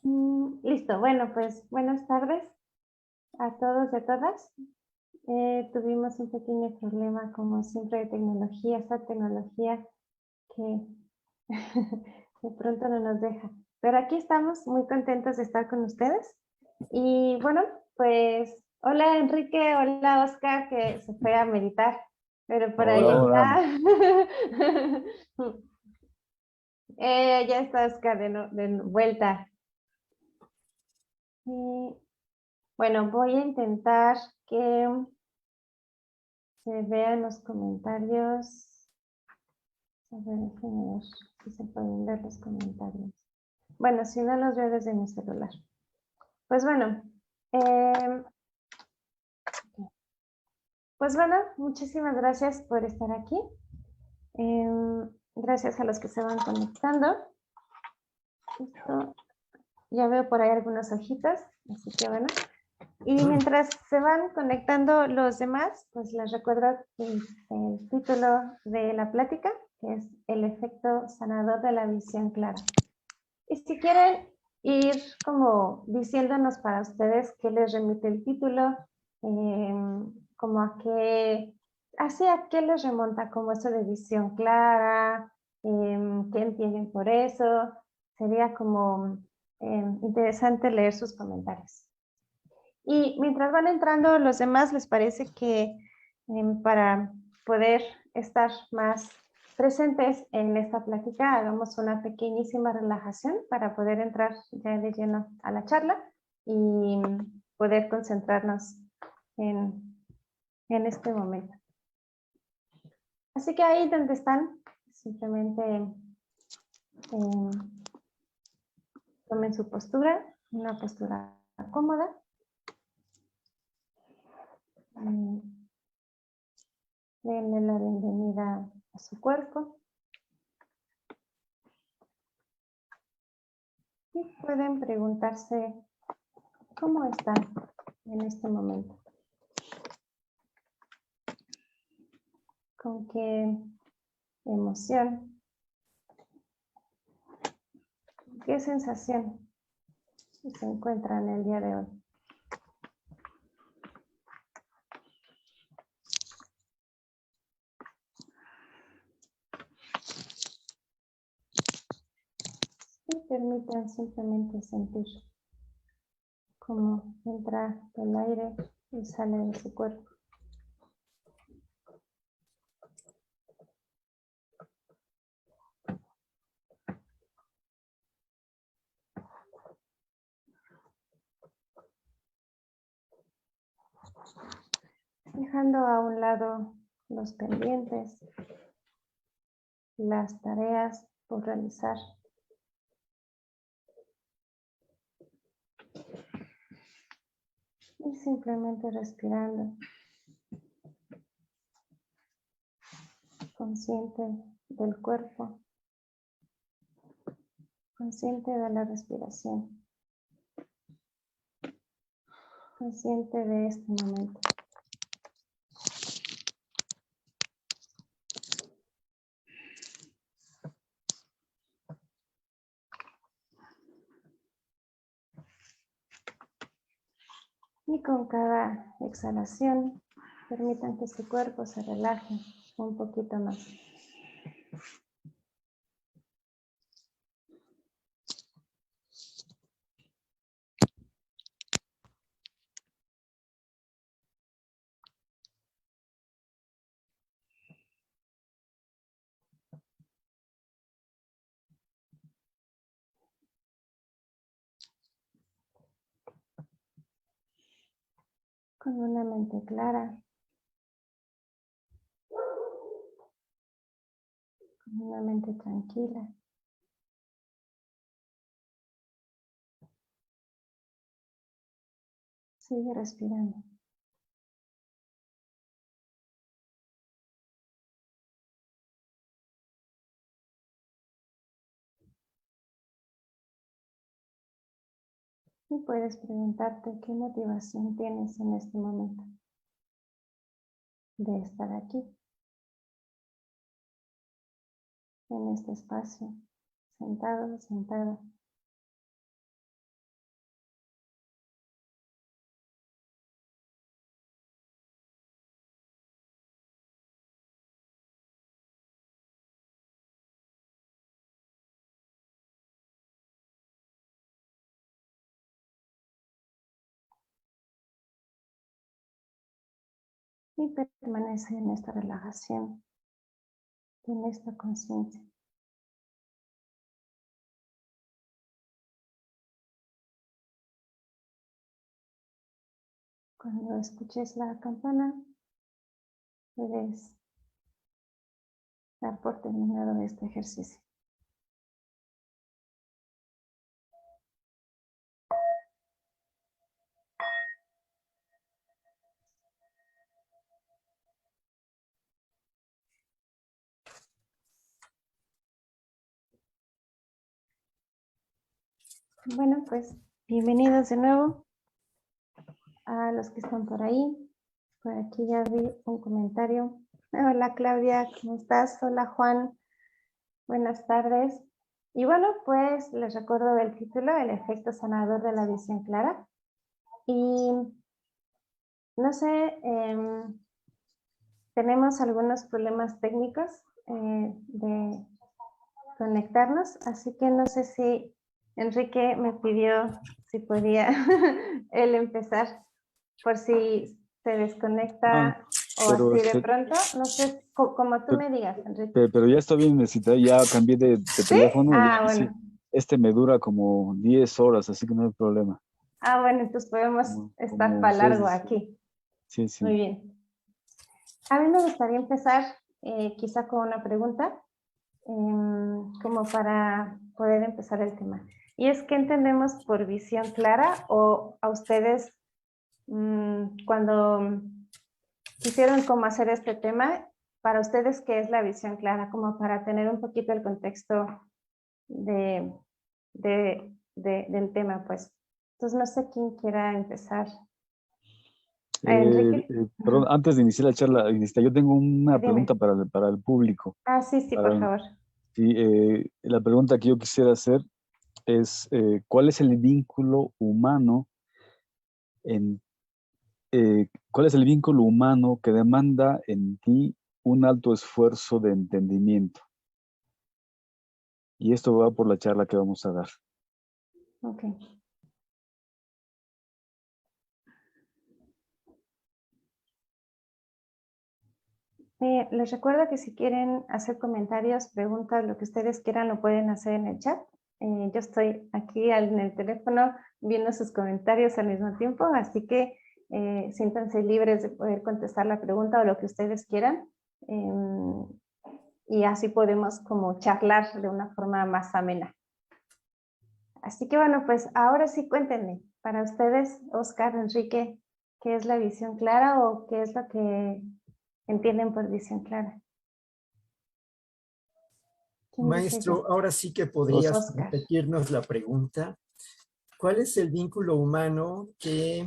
Listo, bueno, pues buenas tardes a todos y a todas. Tuvimos un pequeño problema, como siempre, de tecnología, esta tecnología que de pronto no nos deja. Pero aquí estamos muy contentos de estar con ustedes. Y bueno, pues hola Enrique, hola Oscar, que se fue a meditar, pero por ahí Hola, hola. está. Ya está Oscar de vuelta. Y bueno, voy a intentar que se vean los comentarios. A ver, déjenme ver si se pueden ver los comentarios. Bueno, si no los veo desde mi celular. Pues bueno, eh, muchísimas gracias por estar aquí. Gracias a los que se van conectando. Esto, ya veo por ahí algunas hojitas, así que bueno. Y mientras se van conectando los demás, pues les recuerdo el título de la plática, que es el efecto sanador de la visión clara. Y si quieren ir como diciéndonos para ustedes qué les remite el título, como a qué les remonta como eso de visión clara, qué entienden por eso, sería como interesante leer sus comentarios. Y mientras van entrando los demás, ¿les parece que para poder estar más presentes en esta plática hagamos una pequeñísima relajación para poder entrar ya de lleno a la charla y poder concentrarnos en, en este momento? Así que ahí donde están, simplemente tomen su postura, una postura cómoda. Denle la bienvenida a su cuerpo. Y pueden preguntarse cómo están en este momento. ¿Con qué emoción? ¿Qué sensación se encuentran el día de hoy? Y permitan simplemente sentir cómo entra el aire y sale de su cuerpo. Dejando a un lado los pendientes, las tareas por realizar. Y simplemente respirando, consciente del cuerpo, consciente de la respiración, consciente de este momento. Y con cada exhalación, permitan que su cuerpo se relaje un poquito más. Con una mente clara, con una mente tranquila. Sigue respirando. Y puedes preguntarte qué motivación tienes en este momento de estar aquí, en este espacio, sentado, sentada. y permanece en esta relajación, en esta conciencia. Cuando escuches la campana, puedes dar por terminado este ejercicio. Bueno, pues bienvenidos de nuevo a los que están por ahí. Por aquí ya vi un comentario. Hola Claudia, ¿cómo estás? Hola Juan, buenas tardes. Y bueno, pues les recuerdo el título, El efecto sanador de la visión clara. Y no sé, tenemos algunos problemas técnicos de conectarnos, así que no sé si Enrique me pidió si podía él empezar, por si se desconecta o pero, así de pronto, no sé, como tú me digas, Enrique. pero ya está bien, necesita, ya cambié de ¿Sí? teléfono y Ah, sí, bueno. este me dura como 10 horas, así que no hay problema. Ah, bueno, entonces podemos estar Como para largo 6, aquí. sí, Muy sí. bien. A mí me gustaría empezar quizá con una pregunta, como para poder empezar el tema. Y es, ¿qué entendemos por visión clara? O a ustedes, cuando quisieron como hacer este tema, para ustedes, ¿qué es la visión clara? Como para tener un poquito el contexto de, del tema, pues. Entonces, no sé quién quiera empezar. Enrique. Perdón, antes de iniciar la charla, yo tengo una pregunta Dime. para el público. Ah, sí, sí, por favor. Sí, la pregunta que yo quisiera hacer es, ¿cuál es el vínculo humano ¿cuál es el vínculo humano que demanda en ti un alto esfuerzo de entendimiento? Y esto va por la charla que vamos a dar. Ok. Les recuerdo que si quieren hacer comentarios, preguntas, lo que ustedes quieran, lo pueden hacer en el chat. Yo estoy aquí en el teléfono viendo sus comentarios al mismo tiempo, así que siéntanse libres de poder contestar la pregunta o lo que ustedes quieran. Y así podemos como charlar de una forma más amena. Así que bueno, pues ahora sí cuéntenme, para ustedes, Oscar, Enrique, ¿qué es la visión clara o qué es lo que entienden por visión clara? ¿Quién dice Maestro, yo? ahora sí que podrías Oscar. repetirnos la pregunta. ¿Cuál es el vínculo humano que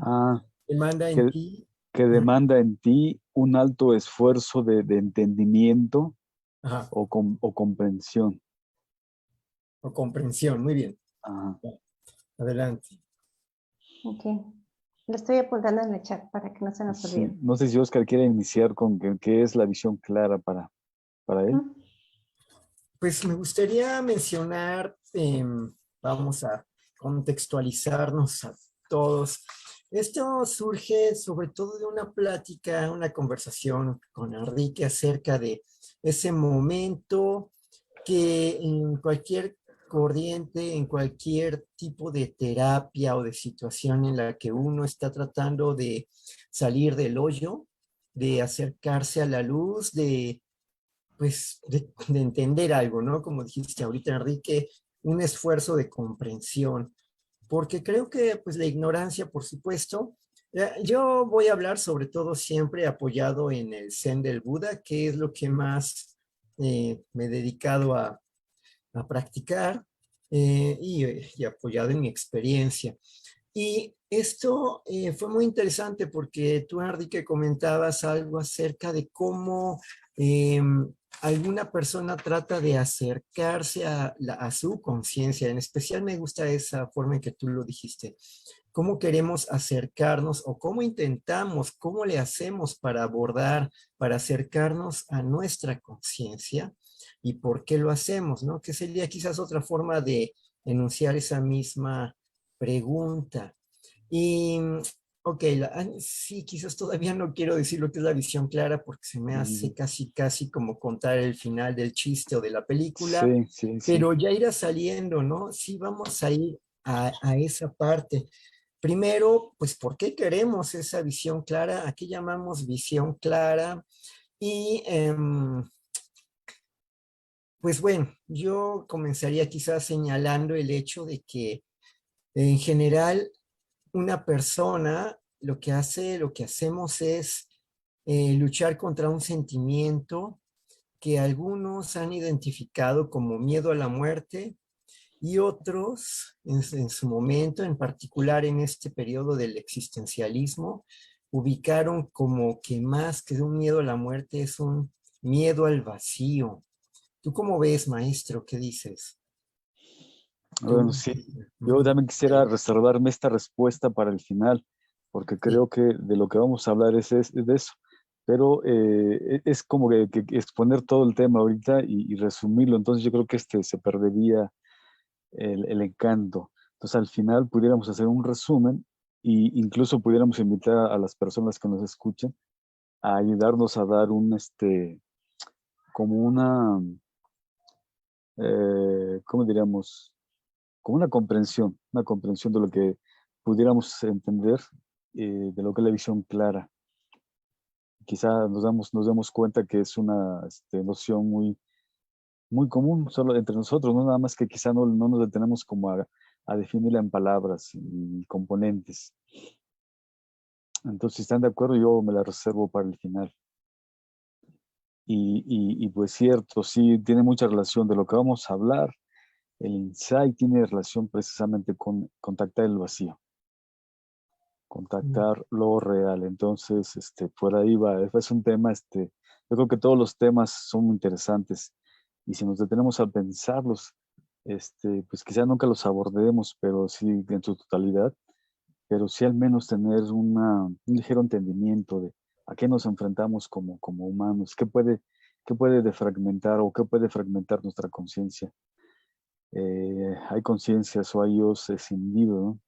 demanda en Que, ti? que demanda en ti un alto esfuerzo de entendimiento Ajá, o comprensión. o comprensión. Muy bien. Ajá. Adelante. Ok. Lo estoy apuntando en el chat para que no se nos Sí, olvide. no sé si Oscar quiere iniciar con qué es la visión clara para él. Pues me gustaría mencionar, vamos a contextualizarnos a todos. Esto surge sobre todo de una plática, una conversación con Enrique acerca de ese momento que en cualquier corriente, en cualquier tipo de terapia o de situación en la que uno está tratando de salir del hoyo, de acercarse a la luz, pues, de entender algo, ¿no? Como dijiste ahorita, Enrique, un esfuerzo de comprensión, porque creo que pues la ignorancia, por supuesto, yo voy a hablar sobre todo siempre apoyado en el Zen del Buda, que es lo que más me he dedicado a practicar y apoyado en mi experiencia. Y esto fue muy interesante porque tú, Enrique, comentabas algo acerca de cómo alguna persona trata de acercarse a su conciencia. En especial me gusta esa forma en que tú lo dijiste. Cómo queremos acercarnos o cómo intentamos, cómo le hacemos para abordar, para acercarnos a nuestra conciencia y por qué lo hacemos, ¿no? Que sería quizás otra forma de enunciar esa misma pregunta. Y Ok, sí, quizás todavía no quiero decir lo que es la visión clara porque se me Ujú. hace casi como contar el final del chiste o de la película, Sí, sí, sí. pero ya irá saliendo, ¿no? Sí, vamos a ir a esa parte. Primero, pues, ¿por qué queremos esa visión clara? ¿A qué llamamos visión clara? Y pues bueno, yo comenzaría quizás señalando el hecho de que en general una persona lo que hace, lo que hacemos es luchar contra un sentimiento que algunos han identificado como miedo a la muerte y otros en su momento, en particular en este periodo del existencialismo, ubicaron como que más que un miedo a la muerte es un miedo al vacío. ¿Tú cómo ves, maestro? ¿Qué dices? Bueno, Tú. sí. Yo Ujú. también quisiera reservarme esta respuesta para el final, porque Sí, creo que de lo que vamos a hablar es de eso. Pero es como que exponer todo el tema ahorita y resumirlo. Entonces yo creo que se perdería el encanto. Entonces al final pudiéramos hacer un resumen e incluso pudiéramos invitar a las personas que nos escuchen a ayudarnos a dar como ¿cómo diríamos? Como una comprensión de lo que pudiéramos entender, de lo que es la visión clara. Quizá nos demos cuenta que es una noción muy común solo entre nosotros, no nada más que quizá no nos detenemos como a definirla en palabras y componentes. Entonces, si están de acuerdo, yo me la reservo para el final. Y pues cierto, sí, tiene mucha relación de lo que vamos a hablar. El insight tiene relación precisamente con contactar el vacío, contactar lo real. Entonces, por ahí va. Es un tema, yo creo que todos los temas son muy interesantes. Y si nos detenemos a pensarlos, pues quizá nunca los abordemos, pero sí en su totalidad, pero sí al menos tener un ligero entendimiento de a qué nos enfrentamos como humanos, qué puede defragmentar o qué puede fragmentar nuestra conciencia. Hay conciencias o hay yos escindidos, ¿no?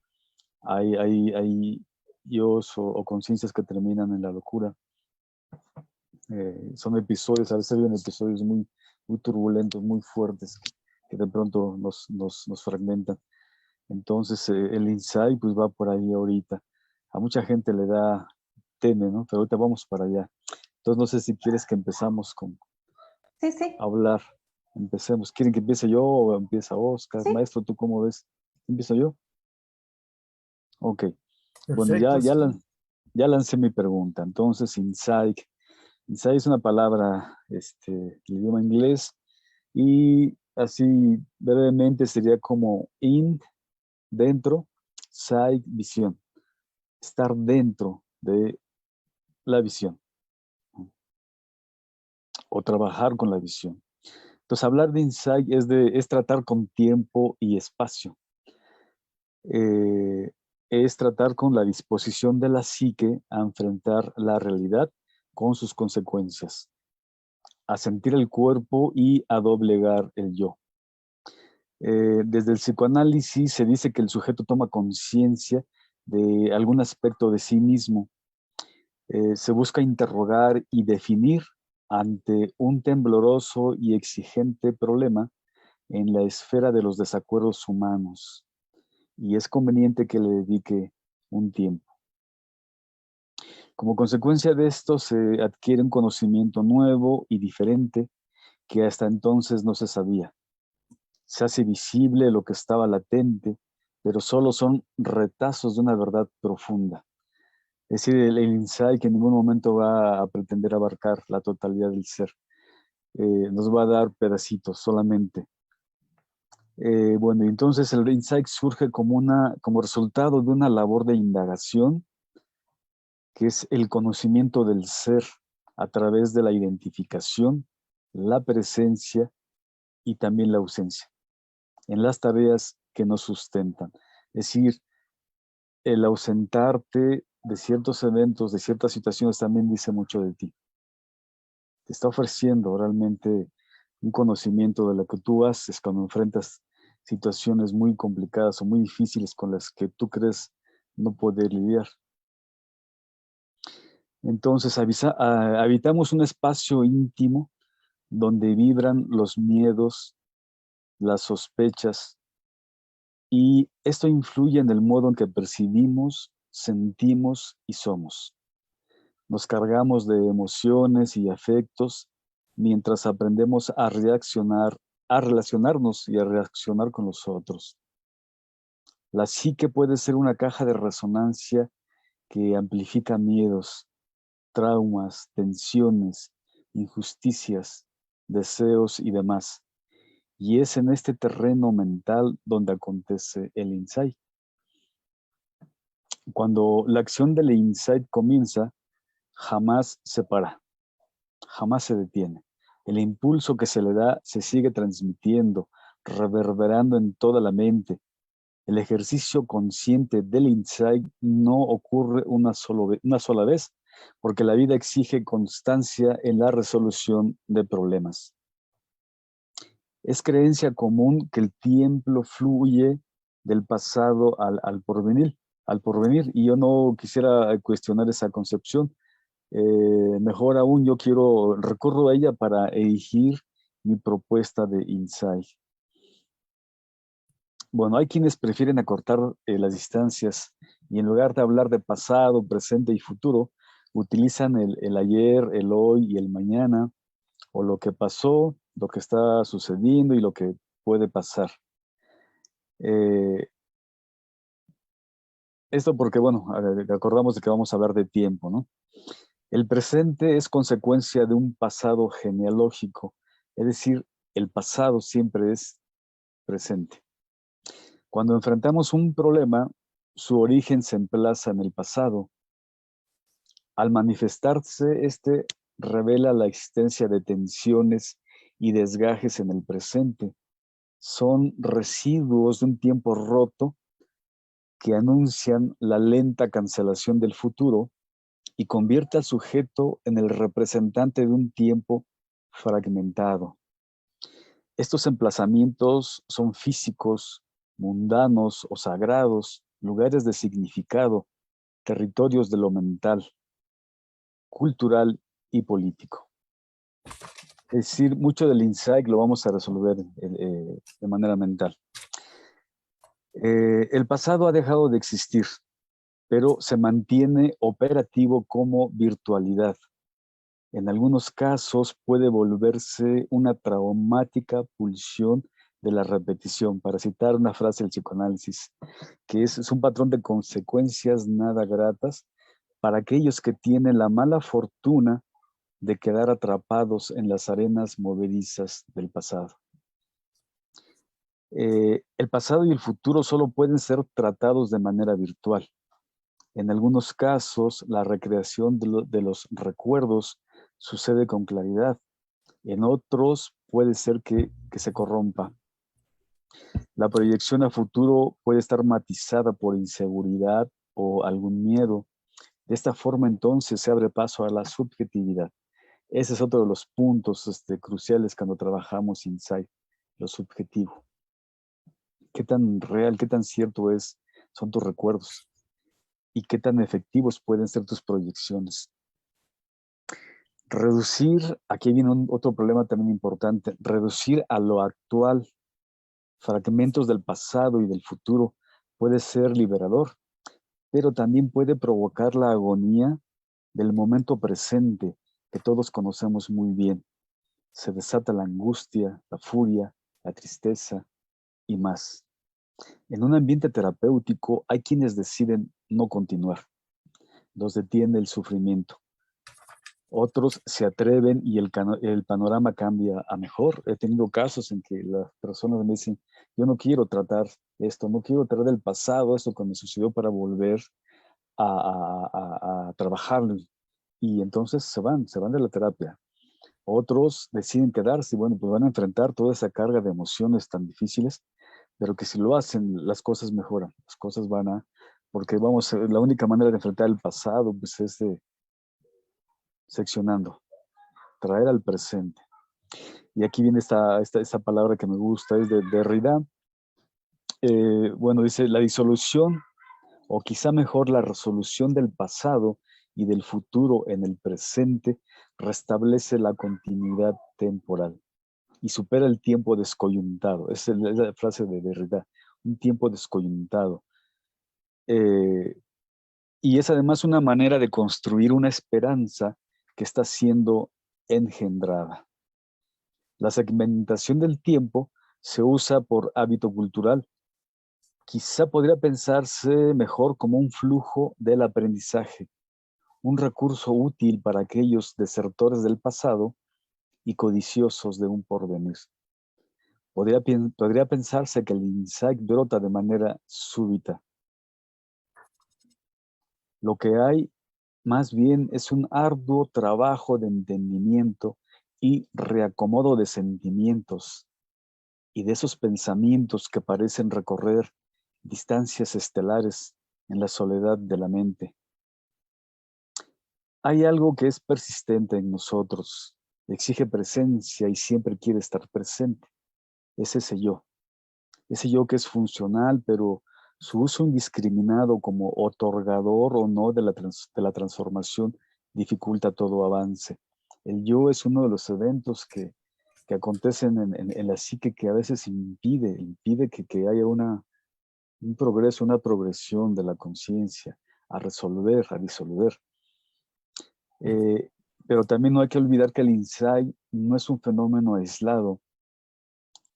Hay yos o conciencias que terminan en la locura. Son episodios, a veces vienen episodios muy turbulentos, muy fuertes, que de pronto nos fragmentan. Entonces, el insight pues va por ahí ahorita. A mucha gente le da, teme, ¿no? Pero ahorita vamos para allá. Entonces, no sé si quieres que empezamos con Sí, sí, hablar. Empecemos. ¿Quieren que empiece yo o empieza Oscar? sí. Maestro, ¿tú cómo ves? ¿Empiezo yo? Ok. Bueno, perfecto, sí. ya lancé mi pregunta. Entonces, insight. Insight es una palabra, el idioma inglés, y así brevemente sería como in, dentro, sight, visión. Estar dentro de la visión o trabajar con la visión. Entonces, hablar de insight es tratar con tiempo y espacio. Eh, es tratar con la disposición de la psique a enfrentar la realidad con sus consecuencias, a sentir el cuerpo y a doblegar el yo. Desde el psicoanálisis se dice que el sujeto toma conciencia de algún aspecto de sí mismo. Se busca interrogar y definir ante un tembloroso y exigente problema en la esfera de los desacuerdos humanos, y es conveniente que le dedique un tiempo. Como consecuencia de esto se adquiere un conocimiento nuevo y diferente que hasta entonces no se sabía. Se hace visible lo que estaba latente, pero solo son retazos de una verdad profunda. Es decir, el insight que en ningún momento va a pretender abarcar la totalidad del ser. Nos va a dar pedacitos solamente. Bueno, entonces el insight surge como resultado de una labor de indagación, que es el conocimiento del ser a través de la identificación, la presencia y también la ausencia, en las tareas que nos sustentan. Es decir, el ausentarte de ciertos eventos, de ciertas situaciones, también dice mucho de ti. Te está ofreciendo realmente un conocimiento de lo que tú haces cuando enfrentas situaciones muy complicadas o muy difíciles con las que tú crees no poder lidiar. Entonces habitamos un espacio íntimo donde vibran los miedos, las sospechas, y esto influye en el modo en que percibimos, sentimos y somos. Nos cargamos de emociones y afectos mientras aprendemos a reaccionar, a relacionarnos y a reaccionar con los otros. La psique puede ser una caja de resonancia que amplifica miedos, traumas, tensiones, injusticias, deseos y demás. Y es en este terreno mental donde acontece el insight. Cuando la acción del insight comienza, jamás se para, jamás se detiene. El impulso que se le da se sigue transmitiendo, reverberando en toda la mente. El ejercicio consciente del insight no ocurre una sola vez, porque la vida exige constancia en la resolución de problemas. Es creencia común que el tiempo fluye del pasado al porvenir, y yo no quisiera cuestionar esa concepción. Mejor aún, recurro a ella para erigir mi propuesta de insight. Bueno, hay quienes prefieren acortar las distancias y en lugar de hablar de pasado, presente y futuro, utilizan el ayer, el hoy y el mañana, o lo que pasó, lo que está sucediendo y lo que puede pasar. Esto porque, bueno, acordamos de que vamos a hablar de tiempo, ¿no? El presente es consecuencia de un pasado genealógico, es decir, el pasado siempre es presente. Cuando enfrentamos un problema, su origen se emplaza en el pasado. Al manifestarse, este revela la existencia de tensiones y desgajes en el presente. Son residuos de un tiempo roto que anuncian la lenta cancelación del futuro y convierte al sujeto en el representante de un tiempo fragmentado. Estos emplazamientos son físicos, mundanos o sagrados, lugares de significado, territorios de lo mental, cultural y político. Es decir, mucho del insight lo vamos a resolver de manera mental. El pasado ha dejado de existir, pero se mantiene operativo como virtualidad. En algunos casos puede volverse una traumática pulsión de la repetición, para citar una frase del psicoanálisis, que es un patrón de consecuencias nada gratas para aquellos que tienen la mala fortuna de quedar atrapados en las arenas movedizas del pasado. El pasado y el futuro solo pueden ser tratados de manera virtual. En algunos casos, la recreación de los recuerdos sucede con claridad. En otros puede ser que se corrompa. La proyección a futuro puede estar matizada por inseguridad o algún miedo. De esta forma, entonces, se abre paso a la subjetividad. Ese es otro de los puntos cruciales cuando trabajamos insight, lo subjetivo. ¿Qué tan real, qué tan cierto son tus recuerdos? ¿Y qué tan efectivos pueden ser tus proyecciones? Reducir, aquí viene otro problema también importante, reducir a lo actual fragmentos del pasado y del futuro puede ser liberador, pero también puede provocar la agonía del momento presente que todos conocemos muy bien. Se desata la angustia, la furia, la tristeza y más. En un ambiente terapéutico hay quienes deciden no continuar. Los detiene el sufrimiento. Otros se atreven y el panorama cambia a mejor. He tenido casos en que las personas me dicen, yo no quiero tratar esto, no quiero tratar del pasado, esto que me sucedió para volver a trabajarlo. Y entonces se van de la terapia. Otros deciden quedarse y bueno, pues van a enfrentar toda esa carga de emociones tan difíciles, pero que si lo hacen, las cosas mejoran, las cosas porque vamos, la única manera de enfrentar el pasado pues es seccionando, traer al presente. Y aquí viene esta palabra que me gusta, es de Derrida. Bueno, dice, la disolución, o quizá mejor la resolución del pasado, y del futuro en el presente restablece la continuidad temporal y supera el tiempo descoyuntado. Esa es la frase de Derrida, un tiempo descoyuntado. Y es además una manera de construir una esperanza que está siendo engendrada. La segmentación del tiempo se usa por hábito cultural. Quizá podría pensarse mejor como un flujo del aprendizaje, un recurso útil para aquellos desertores del pasado y codiciosos de un porvenir. Podría pensarse que el insight brota de manera súbita. Lo que hay más bien es un arduo trabajo de entendimiento y reacomodo de sentimientos y de esos pensamientos que parecen recorrer distancias estelares en la soledad de la mente. Hay algo que es persistente en nosotros, exige presencia y siempre quiere estar presente. Es ese yo que es funcional, pero su uso indiscriminado como otorgador o no de la transformación dificulta todo avance. El yo es uno de los eventos que acontecen en la psique que a veces impide que haya un progreso, una progresión de la conciencia a resolver, a disolver. Pero también no hay que olvidar que el insight no es un fenómeno aislado.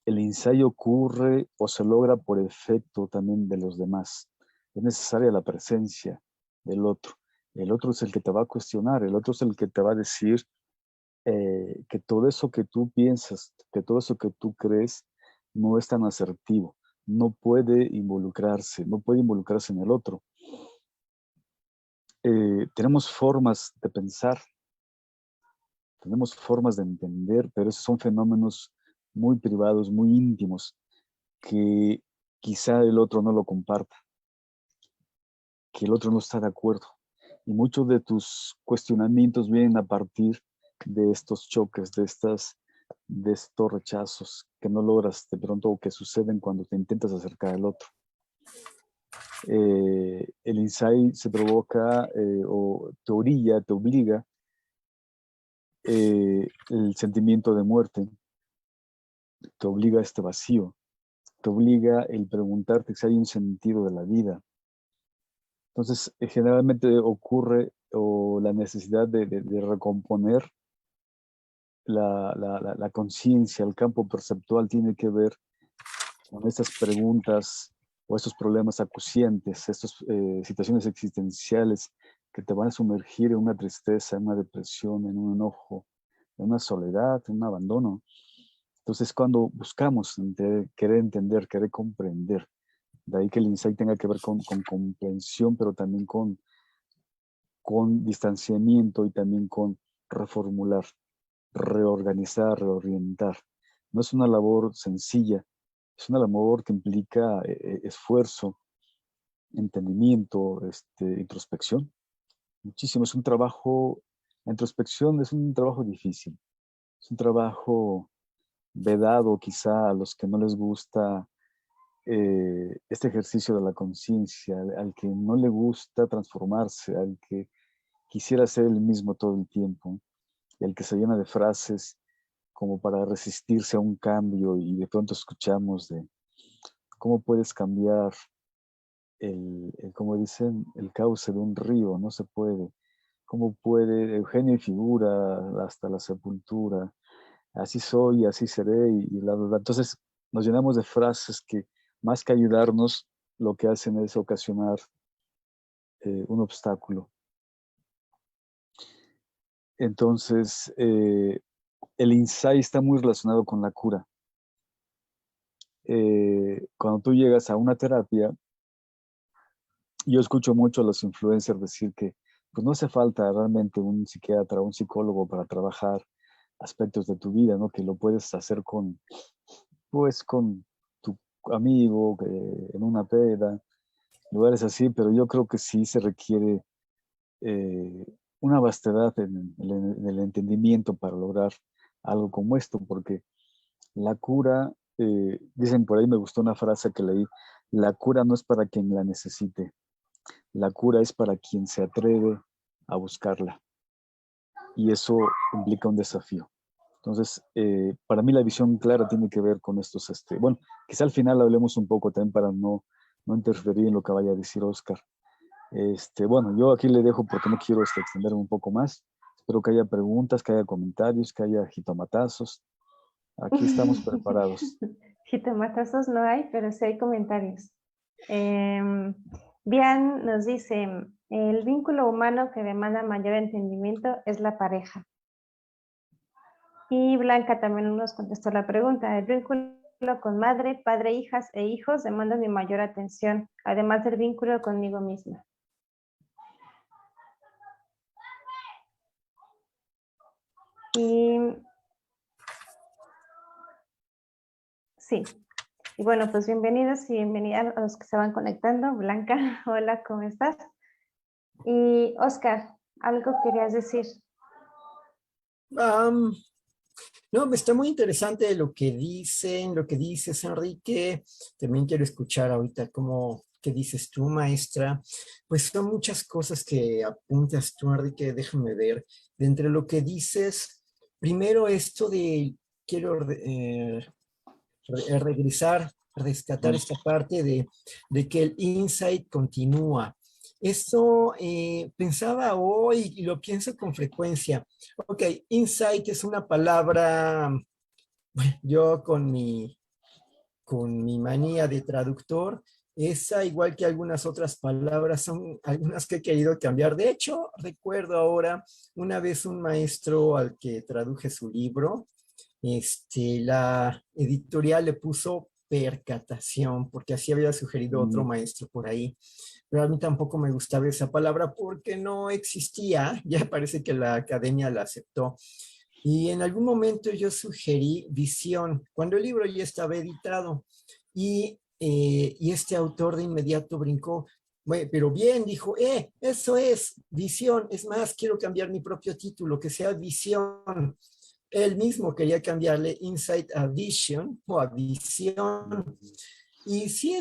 El insight ocurre o se logra por efecto también de los demás. Es necesaria la presencia del otro. El otro es el que te va a cuestionar, el otro es el que te va a decir que todo eso que tú piensas, que todo eso que tú crees no es tan asertivo, no puede involucrarse en el otro. Tenemos formas de pensar, tenemos formas de entender, pero esos son fenómenos muy privados, muy íntimos, que quizá el otro no lo comparta, que el otro no está de acuerdo. Y muchos de tus cuestionamientos vienen a partir de estos choques, de estos rechazos que no logras de pronto o que suceden cuando te intentas acercar al otro. El insight se provoca o te orilla, te obliga el sentimiento de muerte, te obliga a este vacío, te obliga el preguntarte si hay un sentido de la vida. Entonces, generalmente ocurre la necesidad de recomponer la conciencia, el campo perceptual tiene que ver con estas preguntas o estos problemas acuciantes, estas situaciones existenciales que te van a sumergir en una tristeza, en una depresión, en un enojo, en una soledad, en un abandono. Entonces, cuando buscamos querer entender, querer comprender, de ahí que el insight tenga que ver con comprensión, pero también con distanciamiento y también con reformular, reorganizar, reorientar. No es una labor sencilla, es una labor que implica esfuerzo, entendimiento, introspección. Muchísimo, es un trabajo, la introspección es un trabajo difícil, es un trabajo vedado quizá a los que no les gusta este ejercicio de la conciencia, al que no le gusta transformarse, al que quisiera ser el mismo todo el tiempo, y al que se llena de frases como para resistirse a un cambio y de pronto escuchamos de cómo puedes cambiar como dicen, el cauce de un río, no se puede. ¿Cómo puede Eugenio y figura hasta la sepultura? Así soy, así seré y bla, bla, bla. Entonces nos llenamos de frases que más que ayudarnos, lo que hacen es ocasionar un obstáculo. Entonces, el insight está muy relacionado con la cura. Cuando tú llegas a una terapia, yo escucho mucho a los influencers decir que pues no hace falta realmente un psiquiatra o un psicólogo para trabajar aspectos de tu vida, ¿no? Que lo puedes hacer con tu amigo, en una peda, lugares así, pero yo creo que sí se requiere una vastedad en el entendimiento para lograr algo como esto, porque la cura, dicen por ahí, me gustó una frase que leí, la cura no es para quien la necesite, la cura es para quien se atreve a buscarla. Y eso implica un desafío. Entonces, para mí la visión clara tiene que ver con estos, bueno, quizá al final hablemos un poco también para no interferir en lo que vaya a decir Oscar. Bueno, yo aquí le dejo porque no quiero extenderme un poco más. Espero que haya preguntas, que haya comentarios, que haya jitomatazos. Aquí estamos preparados. Jitomatazos no hay, pero sí hay comentarios. Bian nos dice, el vínculo humano que demanda mayor entendimiento es la pareja. Y Blanca también nos contestó la pregunta. El vínculo con madre, padre, hijas e hijos demanda mi mayor atención, además del vínculo conmigo misma. Y sí. Y bueno, pues bienvenidos y bienvenidas a los que se van conectando. Blanca, hola, ¿cómo estás? Y Oscar, ¿algo querías decir? No, me está muy interesante lo que dicen, lo que dices, Enrique. También quiero escuchar ahorita qué dices tú, maestra. Pues son muchas cosas que apuntas tú, Enrique, déjame ver. De entre lo que dices, primero esto de quiero regresar, rescatar esta parte de que el insight continúa. Esto pensaba hoy y lo pienso con frecuencia. Ok, insight es una palabra, bueno, yo con mi manía de traductor, esa, igual que algunas otras palabras, son algunas que he querido cambiar. De hecho, recuerdo ahora una vez un maestro al que traduje su libro, la editorial le puso percatación, porque así había sugerido otro maestro por ahí. Pero a mí tampoco me gustaba esa palabra porque no existía, ya parece que la academia la aceptó. Y en algún momento yo sugerí visión, cuando el libro ya estaba editado. Y este autor de inmediato brincó, "Bueno, pero bien, dijo, eso es visión, es más, quiero cambiar mi propio título, que sea visión". Él mismo quería cambiarle Insight a Vision o a Visión. Y sí,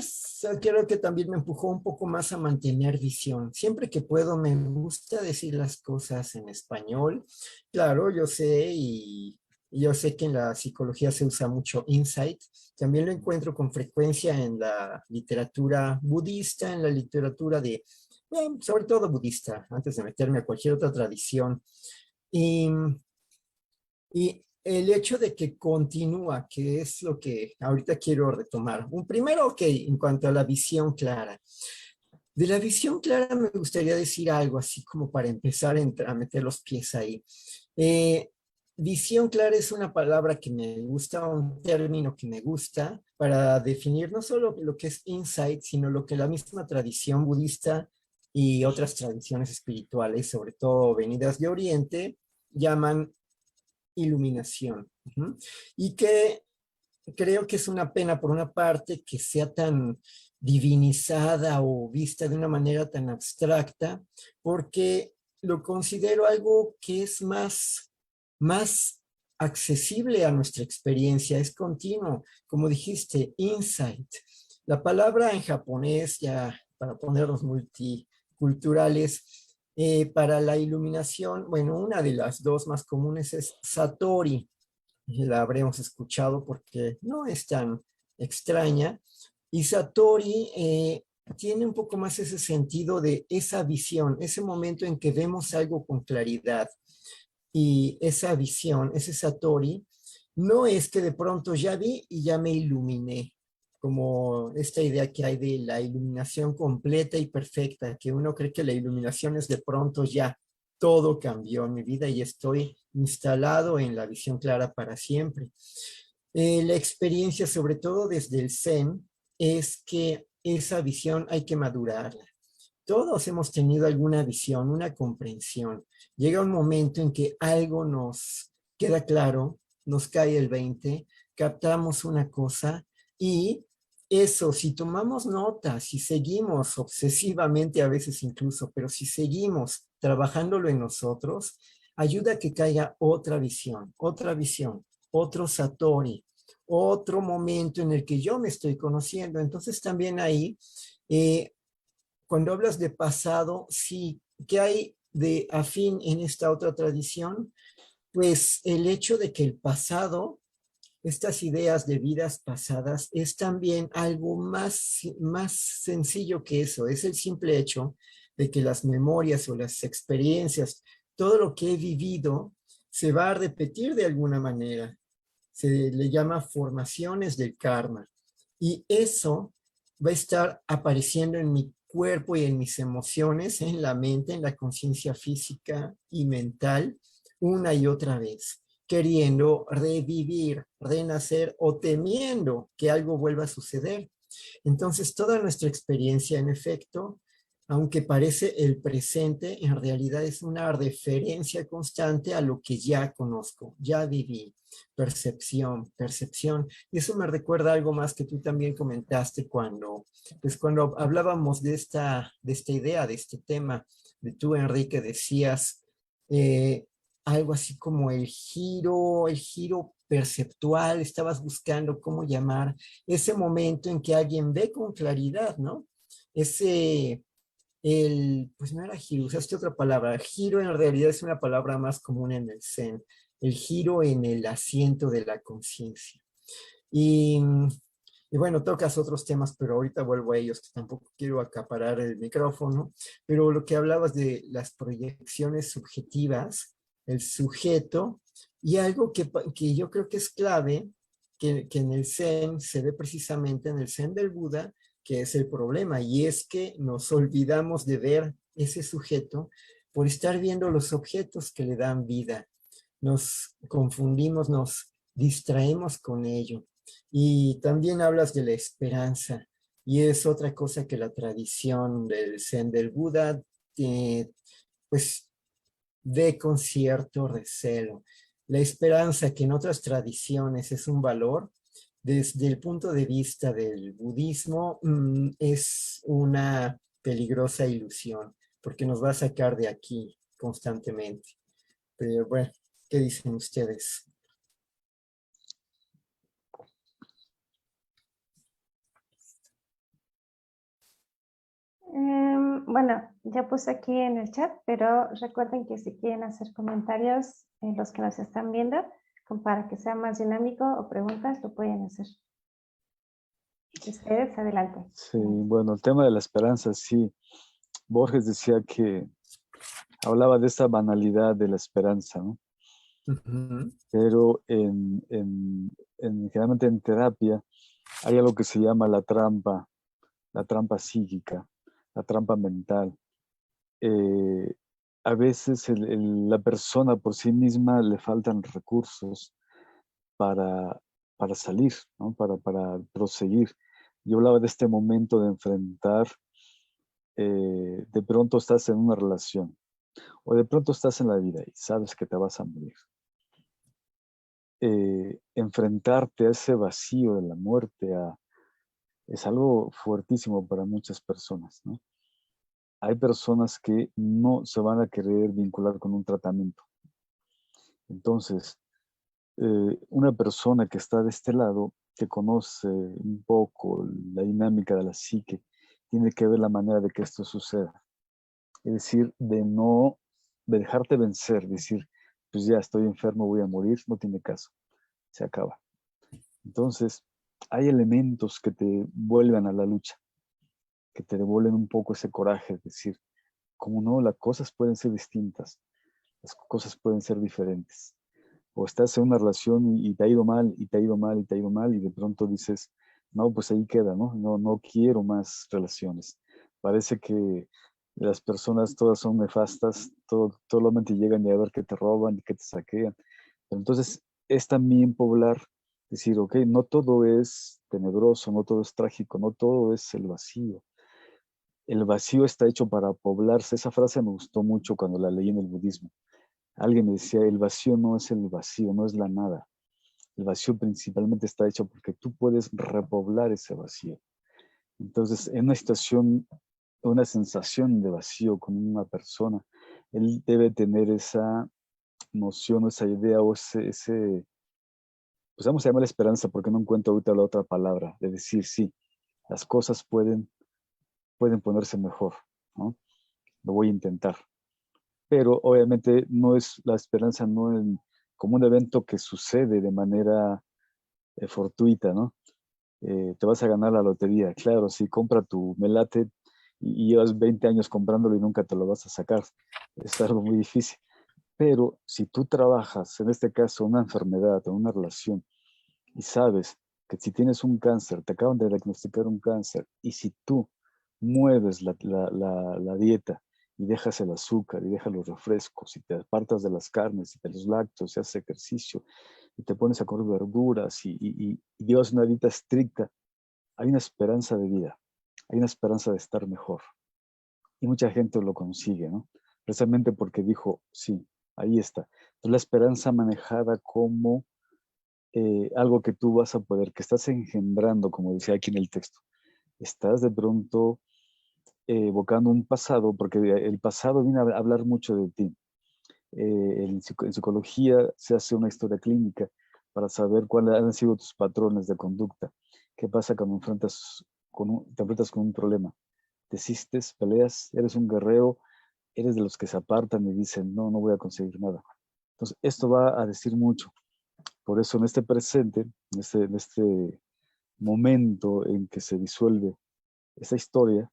creo que también me empujó un poco más a mantener visión. Siempre que puedo, me gusta decir las cosas en español. Claro, yo sé y yo sé que en la psicología se usa mucho insight. También lo encuentro con frecuencia en la literatura budista, en la literatura bueno, sobre todo budista, antes de meterme a cualquier otra tradición. Y y el hecho de que continúa, que es lo que ahorita quiero retomar. Un primero, ok, en cuanto a la visión clara. De la visión clara me gustaría decir algo así como para empezar a meter los pies ahí. Eh, Visión clara es una palabra que me gusta, un término que me gusta para definir no solo lo que es insight, sino lo que la misma tradición budista y otras tradiciones espirituales, sobre todo venidas de Oriente, llaman iluminación. Y que creo que es una pena, por una parte, que sea tan divinizada o vista de una manera tan abstracta, porque lo considero algo que es más accesible a nuestra experiencia, es continuo. Como dijiste, insight. La palabra en japonés, ya para ponernos multiculturales, para la iluminación, bueno, una de las dos más comunes es Satori. La habremos escuchado porque no es tan extraña. Y Satori tiene un poco más ese sentido de esa visión, ese momento en que vemos algo con claridad. Y esa visión, ese Satori, no es que de pronto ya vi y ya me iluminé, como esta idea que hay de la iluminación completa y perfecta, que uno cree que la iluminación es de pronto ya todo cambió en mi vida y estoy instalado en la visión clara para siempre. La experiencia, sobre todo desde el Zen, es que esa visión hay que madurarla. Todos hemos tenido alguna visión, una comprensión. Llega un momento en que algo nos queda claro, nos cae el 20, captamos una cosa y eso, si tomamos notas, si seguimos obsesivamente a veces incluso, pero si seguimos trabajándolo en nosotros, ayuda a que caiga otra visión, otro Satori, otro momento en el que yo me estoy conociendo. Entonces también ahí, cuando hablas de pasado, sí, que hay de afín en esta otra tradición, pues el hecho de que el pasado, estas ideas de vidas pasadas, es también algo más sencillo que eso. Es el simple hecho de que las memorias o las experiencias, todo lo que he vivido, se va a repetir de alguna manera. Se le llama formaciones del karma. Y eso va a estar apareciendo en mi cuerpo y en mis emociones, en la mente, en la conciencia física y mental, una y otra vez, queriendo revivir, renacer o temiendo que algo vuelva a suceder. Entonces, toda nuestra experiencia, en efecto, aunque parece el presente, en realidad es una referencia constante a lo que ya conozco, ya viví. Percepción, percepción. Y eso me recuerda algo más que tú también comentaste cuando hablábamos de esta idea, de este tema, de tú, Enrique, decías algo así como el giro perceptual, estabas buscando cómo llamar ese momento en que alguien ve con claridad, ¿no? Ese, pues no era giro, usaste otra palabra. Giro en realidad es una palabra más común en el Zen, el giro en el asiento de la conciencia. Y, y bueno, tocas otros temas, pero ahorita vuelvo a ellos, que tampoco quiero acaparar el micrófono, pero lo que hablabas de las proyecciones subjetivas, el sujeto, y algo que yo creo que es clave, que en el Zen se ve precisamente en el Zen del Buda, que es el problema, y es que nos olvidamos de ver ese sujeto por estar viendo los objetos que le dan vida. Nos confundimos, nos distraemos con ello. Y también hablas de la esperanza, y es otra cosa que la tradición del Zen del Buda, pues ve con cierto recelo. La esperanza, que en otras tradiciones es un valor, desde el punto de vista del budismo, es una peligrosa ilusión, porque nos va a sacar de aquí constantemente. Pero bueno, ¿qué dicen ustedes? Bueno, ya puse aquí en el chat, pero recuerden que si quieren hacer comentarios, los que nos están viendo, para que sea más dinámico o preguntas, lo pueden hacer. Ustedes, adelante. Sí, bueno, el tema de la esperanza, sí. Borges decía que hablaba de esa banalidad de la esperanza, ¿no? Ujú. Pero generalmente en terapia hay algo que se llama la trampa psíquica, la trampa mental. A veces la persona por sí misma le faltan recursos para salir, ¿no? Para proseguir. Yo hablaba de este momento de enfrentar, de pronto estás en una relación o de pronto estás en la vida y sabes que te vas a morir. Enfrentarte a ese vacío de la muerte es algo fuertísimo para muchas personas, ¿no? Hay personas que no se van a querer vincular con un tratamiento. Entonces, una persona que está de este lado, que conoce un poco la dinámica de la psique, tiene que ver la manera de que esto suceda. Es decir, de dejarte vencer, decir, pues ya estoy enfermo, voy a morir, no tiene caso, se acaba. Entonces, hay elementos que te vuelven a la lucha, que te devuelven un poco ese coraje, es decir, como no, las cosas pueden ser distintas, las cosas pueden ser diferentes. O estás en una relación y te ha ido mal, y te ha ido mal, y te ha ido mal, y de pronto dices, no, pues ahí queda, ¿no? No quiero más relaciones. Parece que las personas todas son nefastas, solamente llegan y a ver que te roban y que te saquean. Pero entonces es también poblar, decir, ok, no todo es tenebroso, no todo es trágico, no todo es el vacío. El vacío está hecho para poblarse. Esa frase me gustó mucho cuando la leí en el budismo. Alguien me decía, el vacío no es el vacío, no es la nada. El vacío principalmente está hecho porque tú puedes repoblar ese vacío. Entonces, en una situación, una sensación de vacío con una persona, él debe tener esa noción, esa idea o pues vamos a llamar esperanza porque no encuentro ahorita la otra palabra, de decir, sí, las cosas pueden ponerse mejor, ¿no? Lo voy a intentar. pero obviamente no es la esperanza, no en, como un evento que sucede de manera fortuita, ¿no? Te vas a ganar la lotería, claro, si compra tu melate y llevas 20 años comprándolo y nunca te lo vas a sacar, es algo muy difícil. Pero si tú trabajas, en este caso, una enfermedad o una relación, y sabes que si tienes un cáncer, te acaban de diagnosticar un cáncer, y si tú mueves la dieta y dejas el azúcar y dejas los refrescos y te apartas de las carnes y de los lácteos y haces ejercicio y te pones a comer verduras y llevas una dieta estricta, hay una esperanza de vida, hay una esperanza de estar mejor. Y mucha gente lo consigue, ¿no? Precisamente porque dijo, sí, ahí está. Entonces la esperanza manejada como algo que tú vas a poder, que estás engendrando, como decía aquí en el texto. Estás de pronto evocando un pasado, porque el pasado viene a hablar mucho de ti. En psicología se hace una historia clínica para saber cuáles han sido tus patrones de conducta. ¿Qué pasa cuando te enfrentas con un problema? Desistes, peleas, eres un guerrero, eres de los que se apartan y dicen, no, no voy a conseguir nada. Entonces, esto va a decir mucho. Por eso en este presente, en este momento en que se disuelve esa historia,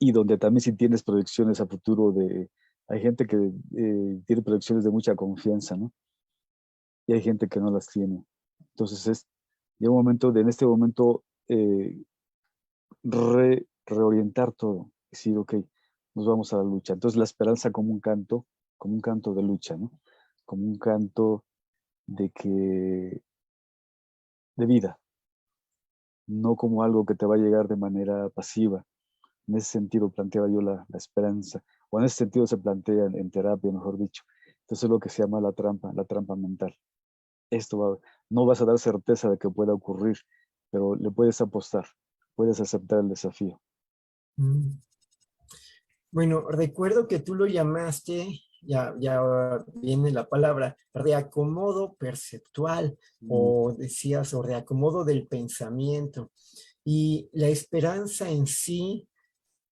y donde también si tienes proyecciones a futuro hay gente que tiene proyecciones de mucha confianza, ¿no? Y hay gente que no las tiene. Entonces llega un momento en este momento, reorientar todo, decir, ok, nos vamos a la lucha. Entonces la esperanza como un canto de lucha, ¿no? Como un canto de vida, no como algo que te va a llegar de manera pasiva. En ese sentido planteaba yo la esperanza, o en ese sentido se plantea en terapia, mejor dicho. Entonces es lo que se llama la trampa mental. No vas a dar certeza de que pueda ocurrir, pero le puedes apostar, puedes aceptar el desafío. Mm. Bueno, recuerdo que tú lo llamaste, ya viene la palabra, reacomodo perceptual, o decías, o reacomodo del pensamiento. Y la esperanza en sí,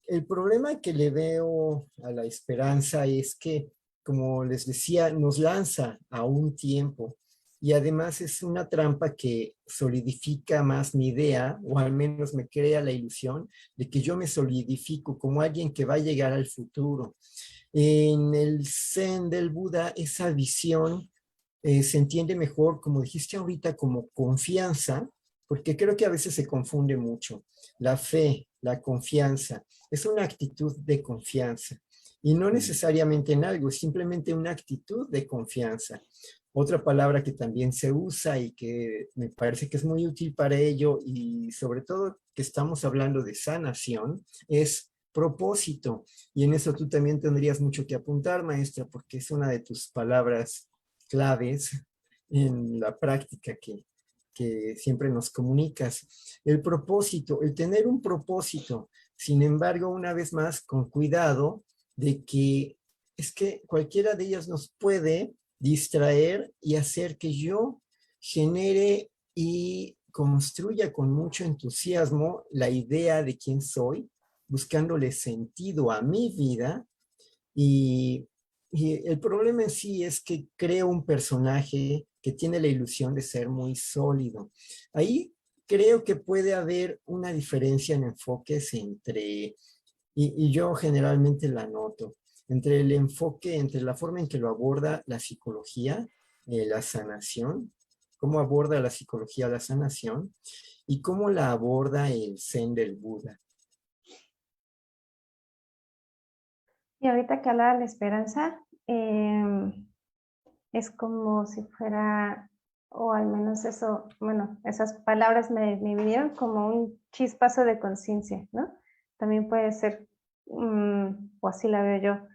el problema que le veo a la esperanza es que, como les decía, nos lanza a un tiempo y además es una trampa que solidifica más mi idea, o al menos me crea la ilusión de que yo me solidifico como alguien que va a llegar al futuro. En el Zen del Buda, esa visión se entiende mejor, como dijiste ahorita, como confianza, porque creo que a veces se confunde mucho. La fe, la confianza, es una actitud de confianza y no necesariamente en algo, es simplemente una actitud de confianza. Otra palabra que también se usa y que me parece que es muy útil para ello, y sobre todo que estamos hablando de sanación, es propósito. Y en eso tú también tendrías mucho que apuntar, maestra, porque es una de tus palabras claves en la práctica que siempre nos comunicas. El propósito, el tener un propósito, sin embargo, una vez más, con cuidado de que es que cualquiera de ellas nos puede distraer y hacer que yo genere y construya con mucho entusiasmo la idea de quién soy, buscándole sentido a mi vida. Y el problema en sí es que creo un personaje que tiene la ilusión de ser muy sólido. Ahí creo que puede haber una diferencia en enfoques y yo generalmente la noto, entre el enfoque, entre la forma en que lo aborda la psicología, la sanación, cómo aborda la psicología la sanación, y cómo la aborda el Zen del Buda. Y ahorita que hablaba de la esperanza, es como si fuera, o al menos eso, bueno, esas palabras me vinieron como un chispazo de conciencia, ¿no? También puede ser, o así la veo yo,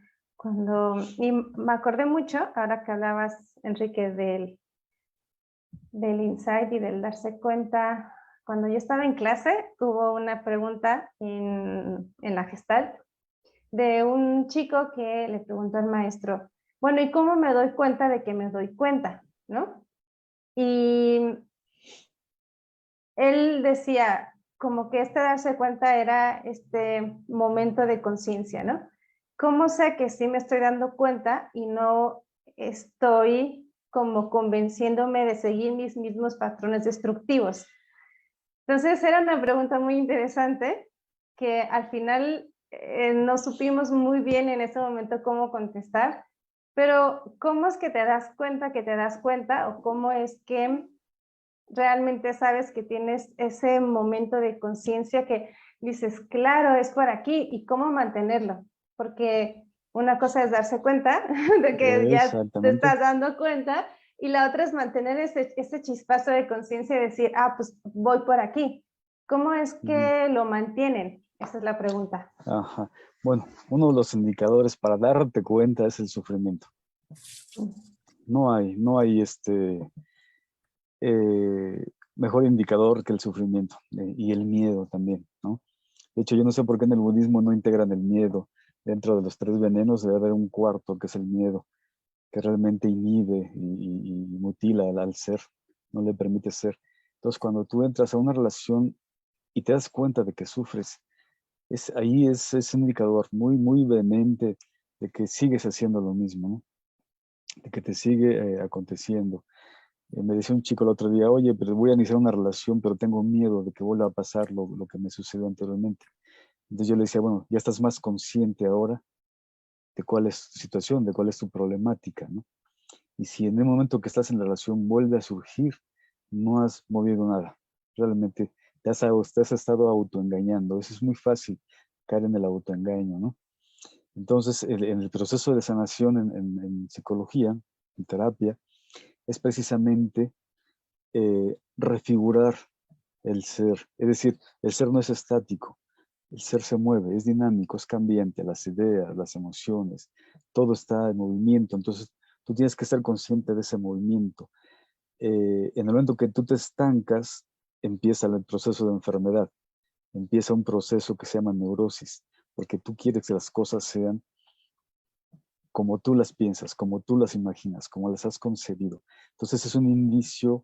y me acordé mucho, ahora que hablabas, Enrique, del insight y del darse cuenta. Cuando yo estaba en clase, hubo una pregunta en la Gestalt de un chico que le preguntó al maestro, bueno, ¿y cómo me doy cuenta de que me doy cuenta? ¿No? Y él decía como que este darse cuenta era este momento de conciencia, ¿no? ¿cómo sé que sí me estoy dando cuenta y no estoy como convenciéndome de seguir mis mismos patrones destructivos? Entonces era una pregunta muy interesante que al final no supimos muy bien en ese momento cómo contestar, pero ¿cómo es que te das cuenta o cómo es que realmente sabes que tienes ese momento de conciencia que dices, claro, es por aquí, y cómo mantenerlo? Porque una cosa es darse cuenta de que ya te Exactamente. estás dando cuenta, y la otra es mantener ese chispazo de conciencia y decir, ah, pues voy por aquí. ¿Cómo es Ujú. que lo mantienen? Esa es la pregunta. Ajá. Bueno, uno de los indicadores para darte cuenta es el sufrimiento. No hay eh, mejor indicador que el sufrimiento y el miedo también, ¿no? De hecho, yo no sé por qué en el budismo no integran el miedo. Dentro de los 3 venenos debe haber un cuarto, que es el miedo, que realmente inhibe y mutila al ser, no le permite ser. Entonces, cuando tú entras a una relación y te das cuenta de que sufres, ahí es un indicador muy, muy vehemente de que sigues haciendo lo mismo, ¿no? De que te sigue aconteciendo. Me decía un chico el otro día, oye, pero voy a iniciar una relación, pero tengo miedo de que vuelva a pasar lo que me sucedió anteriormente. Entonces yo le decía, bueno, ya estás más consciente ahora de cuál es tu situación, de cuál es tu problemática, ¿no? Y si en el momento que estás en la relación vuelve a surgir, no has movido nada. Realmente te has estado autoengañando. Eso es muy fácil, caer en el autoengaño, ¿no? Entonces, en el proceso de sanación en psicología, en terapia, es precisamente refigurar el ser. Es decir, el ser no es estático, el ser se mueve, es dinámico, es cambiante, las ideas, las emociones, todo está en movimiento. Entonces, tú tienes que ser consciente de ese movimiento. En el momento que tú te estancas, empieza el proceso de enfermedad, empieza un proceso que se llama neurosis, porque tú quieres que las cosas sean como tú las piensas, como tú las imaginas, como las has concebido. Entonces es un indicio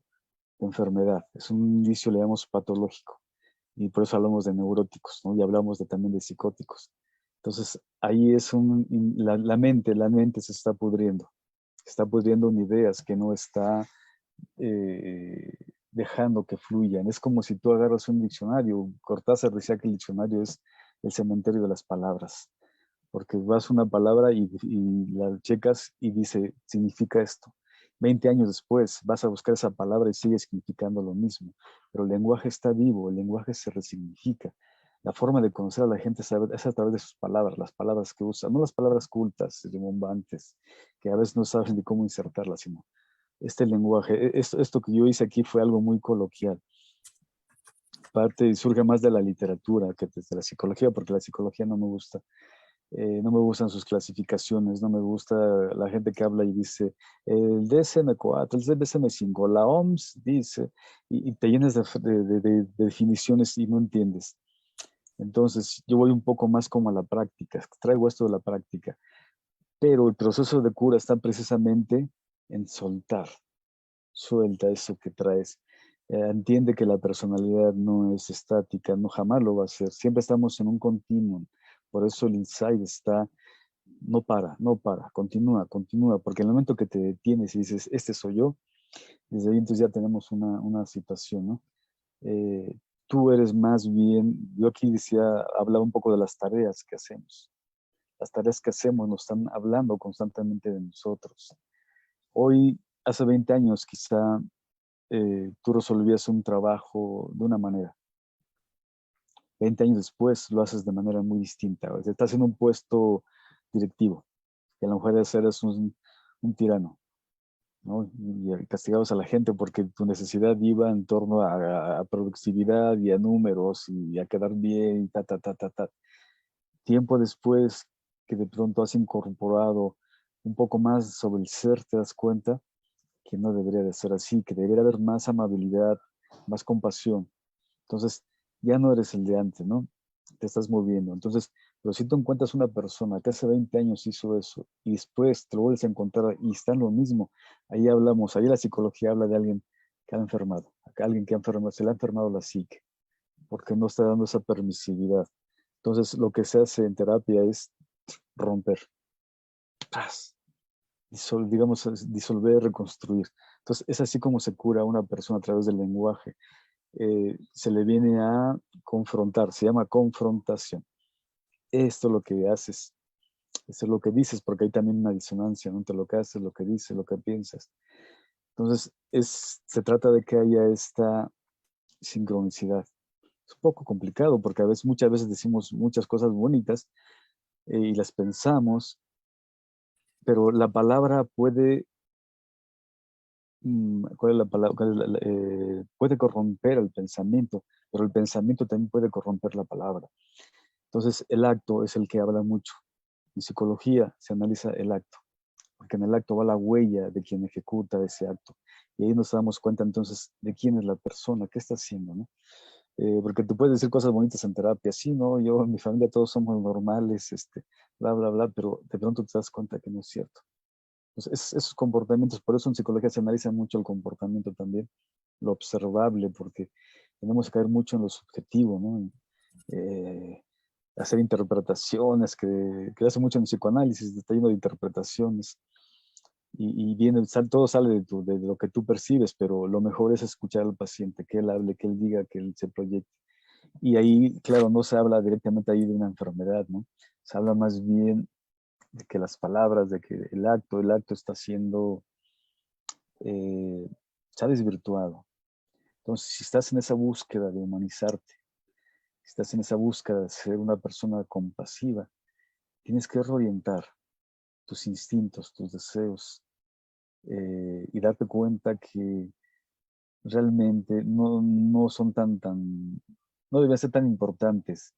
de enfermedad, es un indicio, le llamamos patológico, y por eso hablamos de neuróticos, ¿no? Y hablamos también de psicóticos. Entonces ahí es la mente se está pudriendo en ideas que no está eh, dejando que fluyan. Es como si tú agarras un diccionario. Cortázar decía que el diccionario es el cementerio de las palabras, porque vas una palabra y la checas y dice, significa esto. 20 años después vas a buscar esa palabra y sigue significando lo mismo, pero el lenguaje está vivo, el lenguaje se resignifica. La forma de conocer a la gente es a través de sus palabras, las palabras que usa, no las palabras cultas, rimbombantes, que a veces no sabes ni cómo insertarlas, sino este lenguaje. Esto que yo hice aquí fue algo muy coloquial. Parte y surge más de la literatura que desde la psicología, porque la psicología no me gusta. No me gustan sus clasificaciones, no me gusta la gente que habla y dice el DSM-4, el DSM-5, la OMS dice, y te llenas de definiciones y no entiendes. Entonces, yo voy un poco más como a la práctica, traigo esto de la práctica, pero el proceso de cura está precisamente en soltar. Suelta eso que traes. Entiende que la personalidad no es estática, no jamás lo va a ser. Siempre estamos en un continuum. Por eso el insight está, no para, continúa, porque en el momento que te detienes y dices, este soy yo, desde ahí entonces ya tenemos una situación, ¿no? Eh, Tú eres más bien, yo aquí decía, hablaba un poco de las tareas que hacemos. Las tareas que hacemos nos están hablando constantemente de nosotros. Hoy, hace 20 años, quizá tú resolvías un trabajo de una manera. 20 años después lo haces de manera muy distinta. O sea, estás en un puesto directivo, que a lo mejor eres un tirano, ¿no? Y castigabas a la gente porque tu necesidad iba en torno a productividad y a números y a quedar bien y ta. Tiempo después que de pronto has incorporado un poco más sobre el ser, te das cuenta que no debería de ser así, que debería haber más amabilidad, más compasión. Entonces, ya no eres el de antes, ¿no? Te estás moviendo. Entonces, pero si tú encuentras una persona que hace 20 años hizo eso y después te lo vuelves a encontrar y está en lo mismo, ahí hablamos, ahí la psicología habla de alguien que ha enfermado, alguien que ha enfermado, se le ha enfermado la psique, porque no está dando esa permisividad. Entonces, lo que se hace en terapia es romper, ¡pras! Digamos, disolver, reconstruir. Entonces, es así como se cura a una persona a través del lenguaje. Se le viene a confrontar, se llama confrontación. Esto es lo que haces, esto es lo que dices, porque hay también una disonancia, ¿no? Entre lo que haces, lo que dices, lo que piensas. Entonces, se trata de que haya esta sincronicidad. Es un poco complicado porque muchas veces decimos muchas cosas bonitas y las pensamos, pero la palabra puede, ¿cuál es la palabra? Puede corromper el pensamiento, pero el pensamiento también puede corromper la palabra. Entonces, el acto es el que habla mucho. En psicología se analiza el acto, porque en el acto va la huella de quien ejecuta ese acto. Y ahí nos damos cuenta entonces de quién es la persona, qué está haciendo, ¿no? Porque tú puedes decir cosas bonitas en terapia, sí, ¿no? Yo, en mi familia todos somos normales, bla, bla, bla, pero de pronto te das cuenta que no es cierto. Entonces, esos comportamientos, por eso en psicología se analiza mucho el comportamiento también, lo observable, porque tenemos que caer mucho en lo subjetivo, ¿no? Hacer interpretaciones, que hace mucho en el psicoanálisis, está lleno de interpretaciones, y viene, todo sale de lo que tú percibes, pero lo mejor es escuchar al paciente, que él hable, que él diga, que él se proyecte. Y ahí, claro, no se habla directamente ahí de una enfermedad, ¿no? Se habla más bien de que las palabras, de que el acto está siendo, se ha desvirtuado. Entonces, si estás en esa búsqueda de humanizarte, si estás en esa búsqueda de ser una persona compasiva, tienes que reorientar tus instintos, tus deseos, y darte cuenta que realmente no son no deben ser tan importantes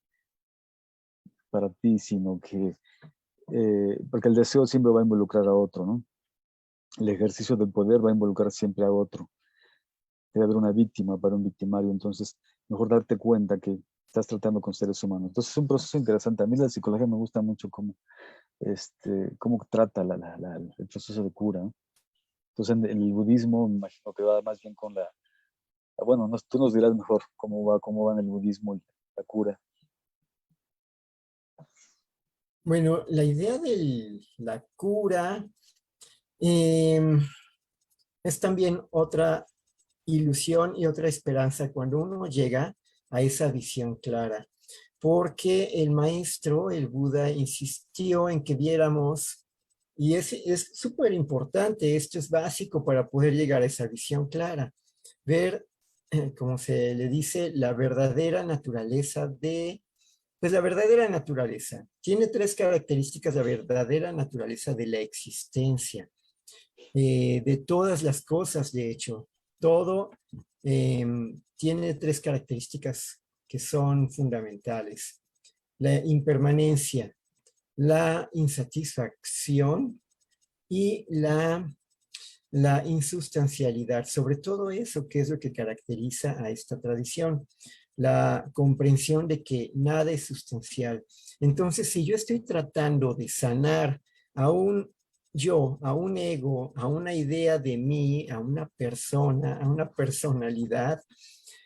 para ti, sino que, porque el deseo siempre va a involucrar a otro, ¿no? El ejercicio del poder va a involucrar siempre a otro. Debe haber una víctima para un victimario, entonces mejor darte cuenta que estás tratando con seres humanos. Entonces es un proceso interesante. A mí la psicología me gusta mucho cómo trata el proceso de cura, ¿no? Entonces en el budismo me imagino que va más bien con bueno, tú nos dirás mejor cómo va en el budismo la cura. Bueno, la idea de la cura es también otra ilusión y otra esperanza cuando uno llega a esa visión clara, porque el maestro, el Buda, insistió en que viéramos, y es súper importante, esto es básico para poder llegar a esa visión clara, ver, como se le dice, la verdadera naturaleza pues la verdadera naturaleza. Tiene tres características la verdadera naturaleza de la existencia, de todas las cosas, de hecho. Todo tiene tres características que son fundamentales. La impermanencia, la insatisfacción y la insustancialidad. Sobre todo eso, que es lo que caracteriza a esta tradición, la comprensión de que nada es sustancial. Entonces, si yo estoy tratando de sanar a un yo, a un ego, a una idea de mí, a una persona, a una personalidad,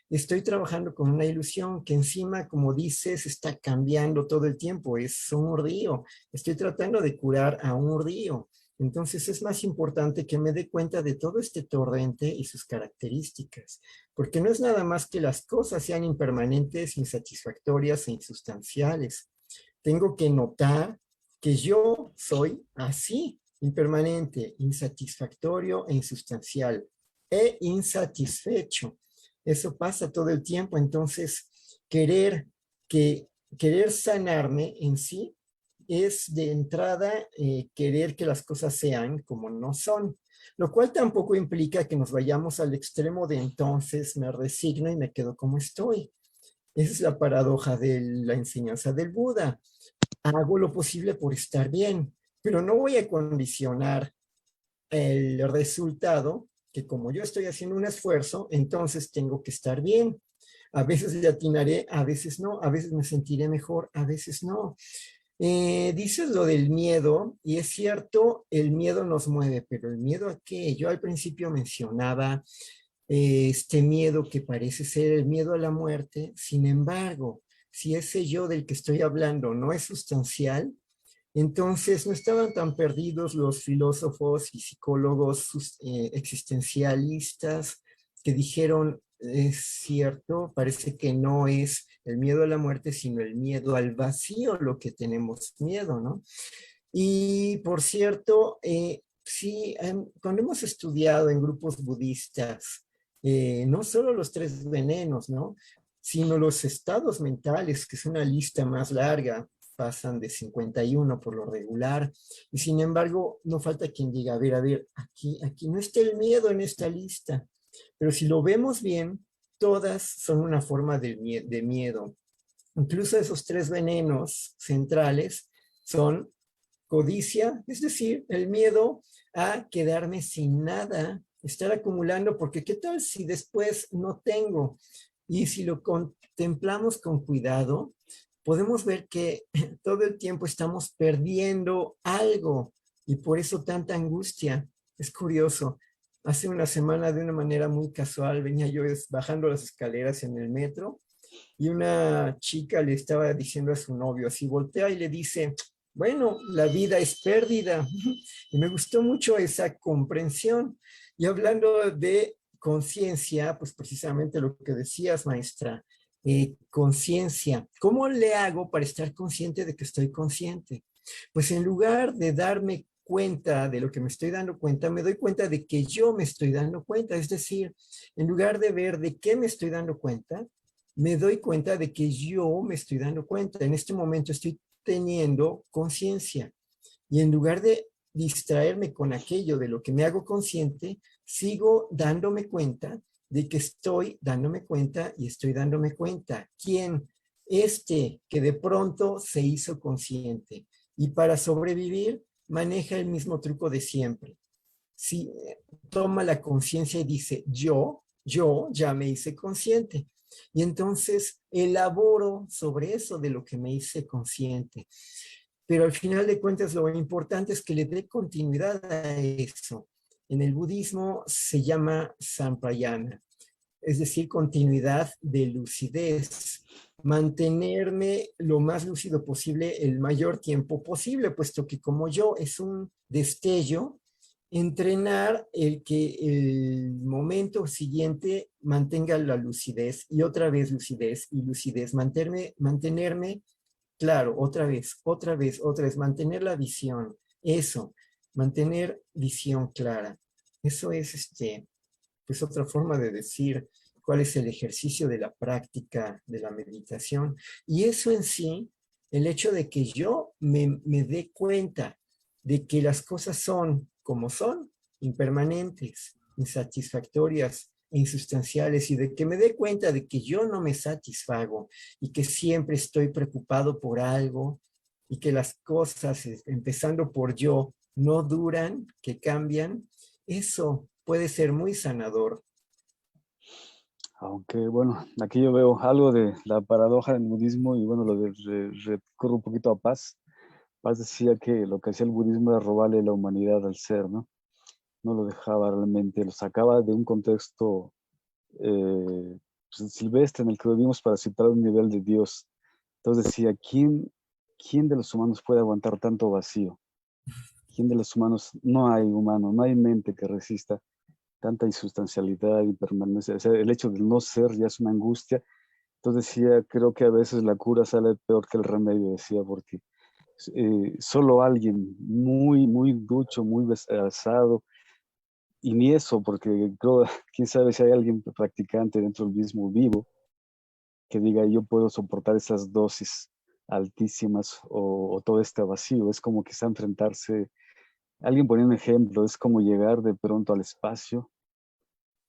estoy trabajando con una ilusión que encima, como dices, está cambiando todo el tiempo, es un río. Estoy tratando de curar a un río. Entonces es más importante que me dé cuenta de todo este torrente y sus características, porque no es nada más que las cosas sean impermanentes, insatisfactorias e insustanciales. Tengo que notar que yo soy así, impermanente, insatisfactorio e insustancial, e insatisfecho. Eso pasa todo el tiempo, entonces querer, querer sanarme en sí es de entrada querer que las cosas sean como no son, lo cual tampoco implica que nos vayamos al extremo de entonces me resigno y me quedo como estoy. Esa es la paradoja de la enseñanza del Buda. Hago lo posible por estar bien, pero no voy a condicionar el resultado, que como yo estoy haciendo un esfuerzo, entonces tengo que estar bien. A veces le atinaré, a veces no, a veces me sentiré mejor, a veces no. Dices lo del miedo, y es cierto, el miedo nos mueve, pero el miedo a qué? Yo al principio mencionaba este miedo que parece ser el miedo a la muerte. Sin embargo, si ese yo del que estoy hablando no es sustancial, Entonces no estaban tan perdidos los filósofos y psicólogos existencialistas que dijeron, es cierto, parece que no es el miedo a la muerte, sino el miedo al vacío lo que tenemos miedo, ¿no? Y por cierto, sí, cuando hemos estudiado en grupos budistas, no solo los tres venenos, ¿no? Sino los estados mentales, que es una lista más larga, pasan de 51 por lo regular, y sin embargo, no falta quien diga, a ver, aquí no está el miedo en esta lista, pero si lo vemos bien, todas son una forma de miedo. Incluso esos tres venenos centrales son codicia, es decir, el miedo a quedarme sin nada, estar acumulando, porque ¿qué tal si después no tengo? Y si lo contemplamos con cuidado, podemos ver que todo el tiempo estamos perdiendo algo y por eso tanta angustia. Es curioso. Hace una semana, de una manera muy casual, venía yo bajando las escaleras en el metro y una chica le estaba diciendo a su novio, así voltea y le dice, bueno, la vida es pérdida. Y me gustó mucho esa comprensión. Y hablando de conciencia, pues precisamente lo que decías, maestra, conciencia. ¿Cómo le hago para estar consciente de que estoy consciente? Pues en lugar de darme cuenta de lo que me estoy dando cuenta, me doy cuenta de que yo me estoy dando cuenta. Es decir, en lugar de ver de qué me estoy dando cuenta, me doy cuenta de que yo me estoy dando cuenta. En este momento estoy teniendo conciencia. Y en lugar de distraerme con aquello de lo que me hago consciente, sigo dándome cuenta de que estoy dándome cuenta y estoy dándome cuenta. ¿Quién? Este que de pronto se hizo consciente y para sobrevivir maneja el mismo truco de siempre. Si toma la conciencia y dice, yo ya me hice consciente. Y entonces elaboro sobre eso de lo que me hice consciente. Pero al final de cuentas lo importante es que le dé continuidad a eso. En el budismo se llama samprayana, es decir, continuidad de lucidez. Mantenerme lo más lúcido posible el mayor tiempo posible, puesto que como yo es un destello, entrenar el que el momento siguiente mantenga la lucidez y otra vez lucidez y lucidez, mantenerme claro, otra vez, mantener la visión, eso, mantener visión clara. Eso es pues otra forma de decir cuál es el ejercicio de la práctica de la meditación. Y eso en sí, el hecho de que yo me dé cuenta de que las cosas son como son, impermanentes, insatisfactorias, insustanciales, y de que me dé cuenta de que yo no me satisfago y que siempre estoy preocupado por algo y que las cosas, empezando por yo, no duran, que cambian, eso puede ser muy sanador. Aunque bueno, aquí yo veo algo de la paradoja del budismo y bueno, lo de recurro un poquito a Paz. Paz decía que lo que hacía el budismo era robarle la humanidad al ser, ¿no? No lo dejaba realmente, lo sacaba de un contexto pues, silvestre en el que vivimos para citar un nivel de Dios. Entonces decía, ¿quién de los humanos puede aguantar tanto vacío? ¿Quién de los humanos? No hay humano, no hay mente que resista tanta insustancialidad y permanencia. O sea, el hecho de no ser ya es una angustia. Entonces decía, creo que a veces la cura sale peor que el remedio, decía, porque solo alguien muy ducho, muy besado, y ni eso, porque creo, quién sabe si hay alguien practicante dentro del mismo vivo que diga yo puedo soportar esas dosis altísimas o todo este vacío. Es como quizá enfrentarse, alguien ponía un ejemplo, es como llegar de pronto al espacio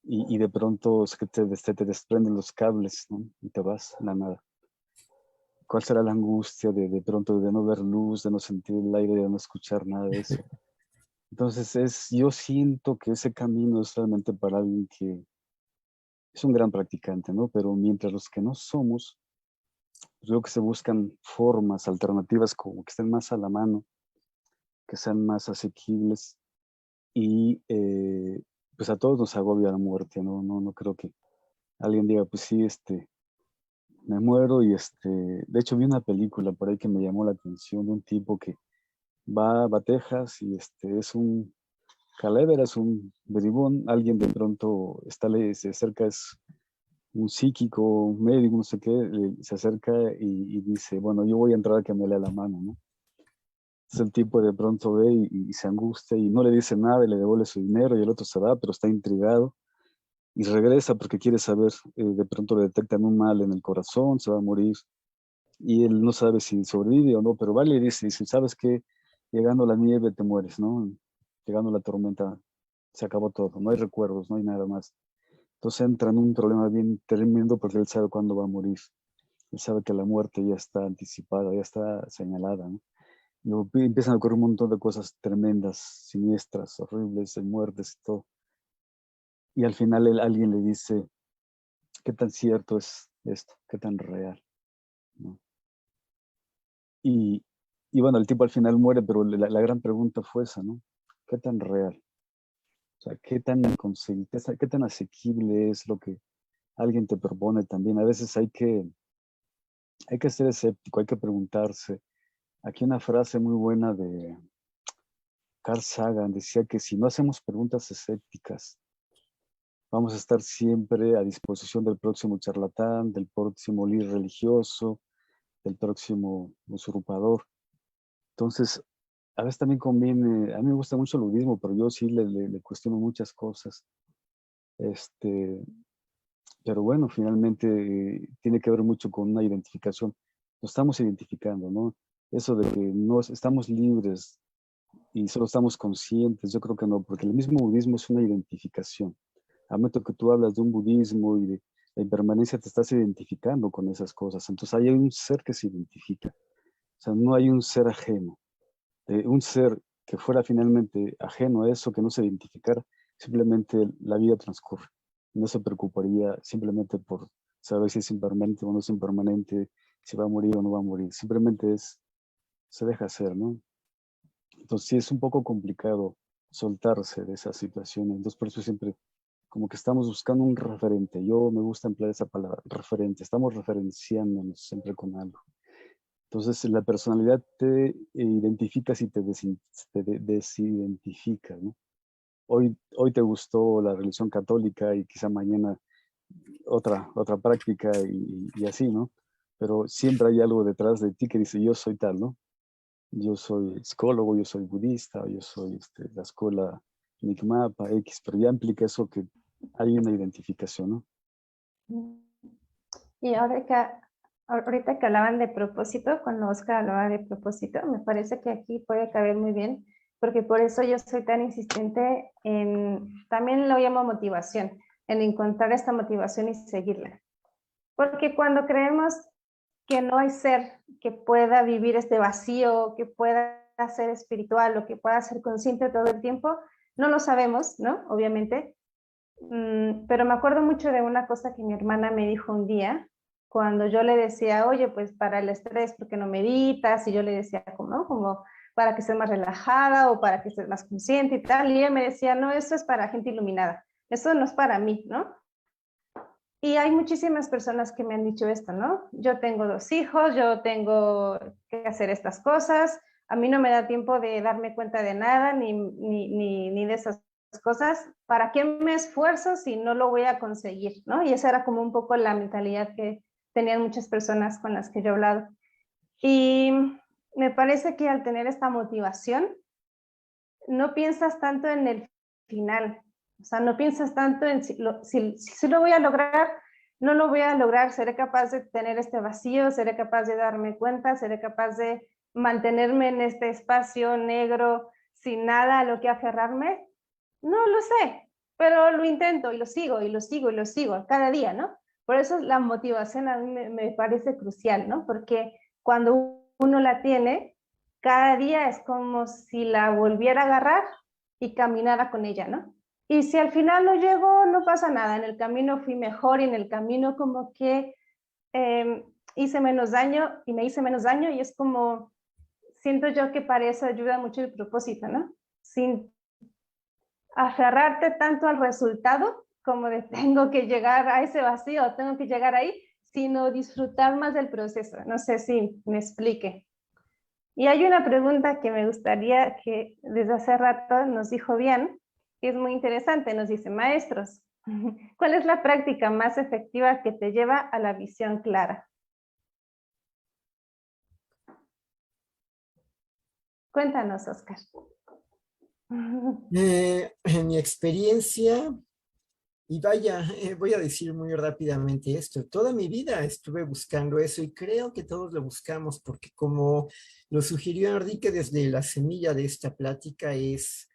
y de pronto es que te desprenden los cables, ¿no? Y te vas a la nada. ¿Cuál será la angustia de pronto de no ver luz, de no sentir el aire, de no escuchar nada de eso? Entonces yo siento que ese camino es realmente para alguien que es un gran practicante, ¿no? Pero mientras los que no somos, pues creo que se buscan formas alternativas como que estén más a la mano, que sean más asequibles y pues a todos nos agobia la muerte, ¿no? No creo que alguien diga, pues sí, me muero y de hecho vi una película por ahí que me llamó la atención de un tipo que va a Texas y es un caléver, es un bribón, alguien de pronto se acerca, es un psíquico, un médico, no sé qué, se acerca y dice, bueno, yo voy a entrar a que me lea la mano, ¿no? Entonces el tipo de pronto ve y se angustia y no le dice nada y le devuelve su dinero y el otro se va, pero está intrigado y regresa porque quiere saber, de pronto le detectan un mal en el corazón, se va a morir y él no sabe si sobrevive o no, pero vale y dice, ¿sabes qué? Llegando la nieve te mueres, ¿no? Llegando la tormenta se acabó todo, no hay recuerdos, no hay nada más. Entonces entra en un problema bien tremendo porque él sabe cuándo va a morir. Él sabe que la muerte ya está anticipada, ya está señalada, ¿no? Y luego empiezan a ocurrir un montón de cosas tremendas, siniestras, horribles, de muertes y todo. Y al final alguien le dice, ¿qué tan cierto es esto? ¿Qué tan real? ¿No? Y, y bueno, el tipo al final muere, pero la gran pregunta fue esa, ¿no? ¿Qué tan real? O sea, ¿qué tan conseguible, qué tan asequible es lo que alguien te propone también? A veces hay que ser escéptico, hay que preguntarse. Aquí una frase muy buena de Carl Sagan decía que si no hacemos preguntas escépticas, vamos a estar siempre a disposición del próximo charlatán, del próximo líder religioso, del próximo usurpador. Entonces, a veces también conviene, a mí me gusta mucho el budismo, pero yo sí le cuestiono muchas cosas. Pero bueno, finalmente tiene que ver mucho con una identificación. Nos estamos identificando, ¿no? Eso de que no estamos libres y solo estamos conscientes, yo creo que no, porque el mismo budismo es una identificación. Al momento que tú hablas de un budismo y de la impermanencia, te estás identificando con esas cosas. Entonces ahí hay un ser que se identifica. O sea, no hay un ser ajeno. Un ser que fuera finalmente ajeno a eso, que no se identificara, simplemente la vida transcurre. No se preocuparía simplemente por saber si es impermanente o no es impermanente, si va a morir o no va a morir. Simplemente se deja ser, ¿no? Entonces sí es un poco complicado soltarse de esa situación. Entonces por eso siempre como que estamos buscando un referente. Yo me gusta emplear esa palabra, referente. Estamos referenciándonos siempre con algo. Entonces la personalidad te identifica si te desidentifica, ¿no? Hoy te gustó la religión católica y quizá mañana otra práctica y así, ¿no? Pero siempre hay algo detrás de ti que dice yo soy tal, ¿no? Yo soy psicólogo, yo soy budista, yo soy la escuela Nikmapa, X, pero ya implica eso que hay una identificación, ¿no? Y ahorita que hablaban de propósito, cuando Oscar hablaba de propósito, me parece que aquí puede caber muy bien, porque por eso yo soy tan insistente también lo llamo motivación, en encontrar esta motivación y seguirla. Porque cuando creemos que no hay ser que pueda vivir este vacío, que pueda ser espiritual o que pueda ser consciente todo el tiempo, no lo sabemos, ¿no? Obviamente. Pero me acuerdo mucho de una cosa que mi hermana me dijo un día, cuando yo le decía, oye, pues para el estrés, ¿por qué no meditas? Y yo le decía, ¿no? Como para que estés más relajada o para que estés más consciente y tal. Y ella me decía, no, eso es para gente iluminada, eso no es para mí, ¿no? Y hay muchísimas personas que me han dicho esto, ¿no? Yo tengo 2 hijos, yo tengo que hacer estas cosas, a mí no me da tiempo de darme cuenta de nada, ni de esas cosas. ¿Para qué me esfuerzo si no lo voy a conseguir, ¿no? Y esa era como un poco la mentalidad que tenían muchas personas con las que yo he hablado. Y me parece que al tener esta motivación, no piensas tanto en el final, o sea, no piensas tanto en si lo voy a lograr, no lo voy a lograr, seré capaz de tener este vacío, seré capaz de darme cuenta, seré capaz de mantenerme en este espacio negro sin nada a lo que aferrarme. No lo sé, pero lo intento y lo sigo y lo sigo y lo sigo cada día, ¿no? Por eso la motivación a mí me parece crucial, ¿no? Porque cuando uno la tiene, cada día es como si la volviera a agarrar y caminara con ella, ¿no? Y si al final no llego, no pasa nada, en el camino fui mejor y en el camino como que hice menos daño y me hice menos daño y es como, siento yo que para eso ayuda mucho el propósito, ¿no? Sin aferrarte tanto al resultado como de tengo que llegar a ese vacío, tengo que llegar ahí, sino disfrutar más del proceso. No sé si me explique. Y hay una pregunta que me gustaría que desde hace rato nos dijo bien, que es muy interesante, nos dice, maestros, ¿cuál es la práctica más efectiva que te lleva a la visión clara? Cuéntanos, Oscar. En mi experiencia, y vaya, voy a decir muy rápidamente esto, toda mi vida estuve buscando eso y creo que todos lo buscamos porque como lo sugirió Enrique desde la semilla de esta plática es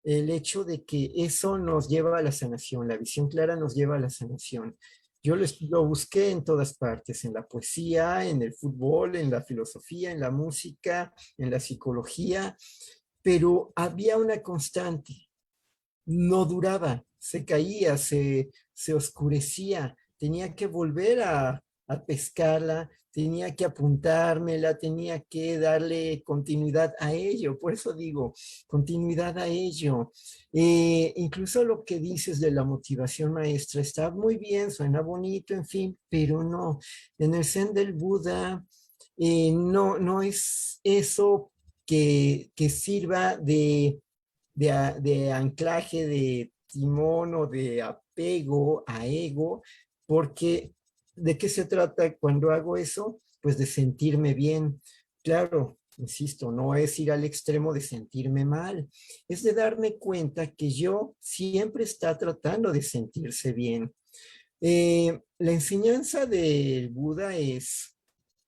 el hecho de que eso nos lleva a la sanación, la visión clara nos lleva a la sanación. Yo lo busqué en todas partes, en la poesía, en el fútbol, en la filosofía, en la música, en la psicología, pero había una constante, no duraba, se caía, se oscurecía, tenía que volver a pescarla, tenía que apuntármela, tenía que darle continuidad a ello. Por eso digo, continuidad a ello. Incluso lo que dices de la motivación maestra está muy bien, suena bonito, en fin, pero no. En el Zen del Buda, no es eso que sirva de anclaje, de timón o de apego a ego, porque ¿de qué se trata cuando hago eso? Pues de sentirme bien. Claro, insisto, no es ir al extremo de sentirme mal, es de darme cuenta que yo siempre está tratando de sentirse bien. La enseñanza del Buda es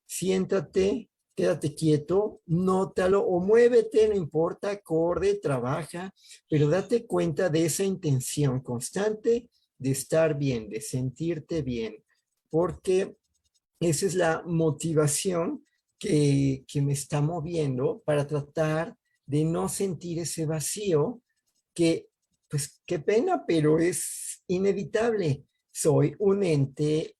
siéntate, quédate quieto, nótalo o muévete, no importa, acorde, trabaja, pero date cuenta de esa intención constante de estar bien, de sentirte bien, porque esa es la motivación que me está moviendo para tratar de no sentir ese vacío que, pues qué pena, pero es inevitable. Soy un ente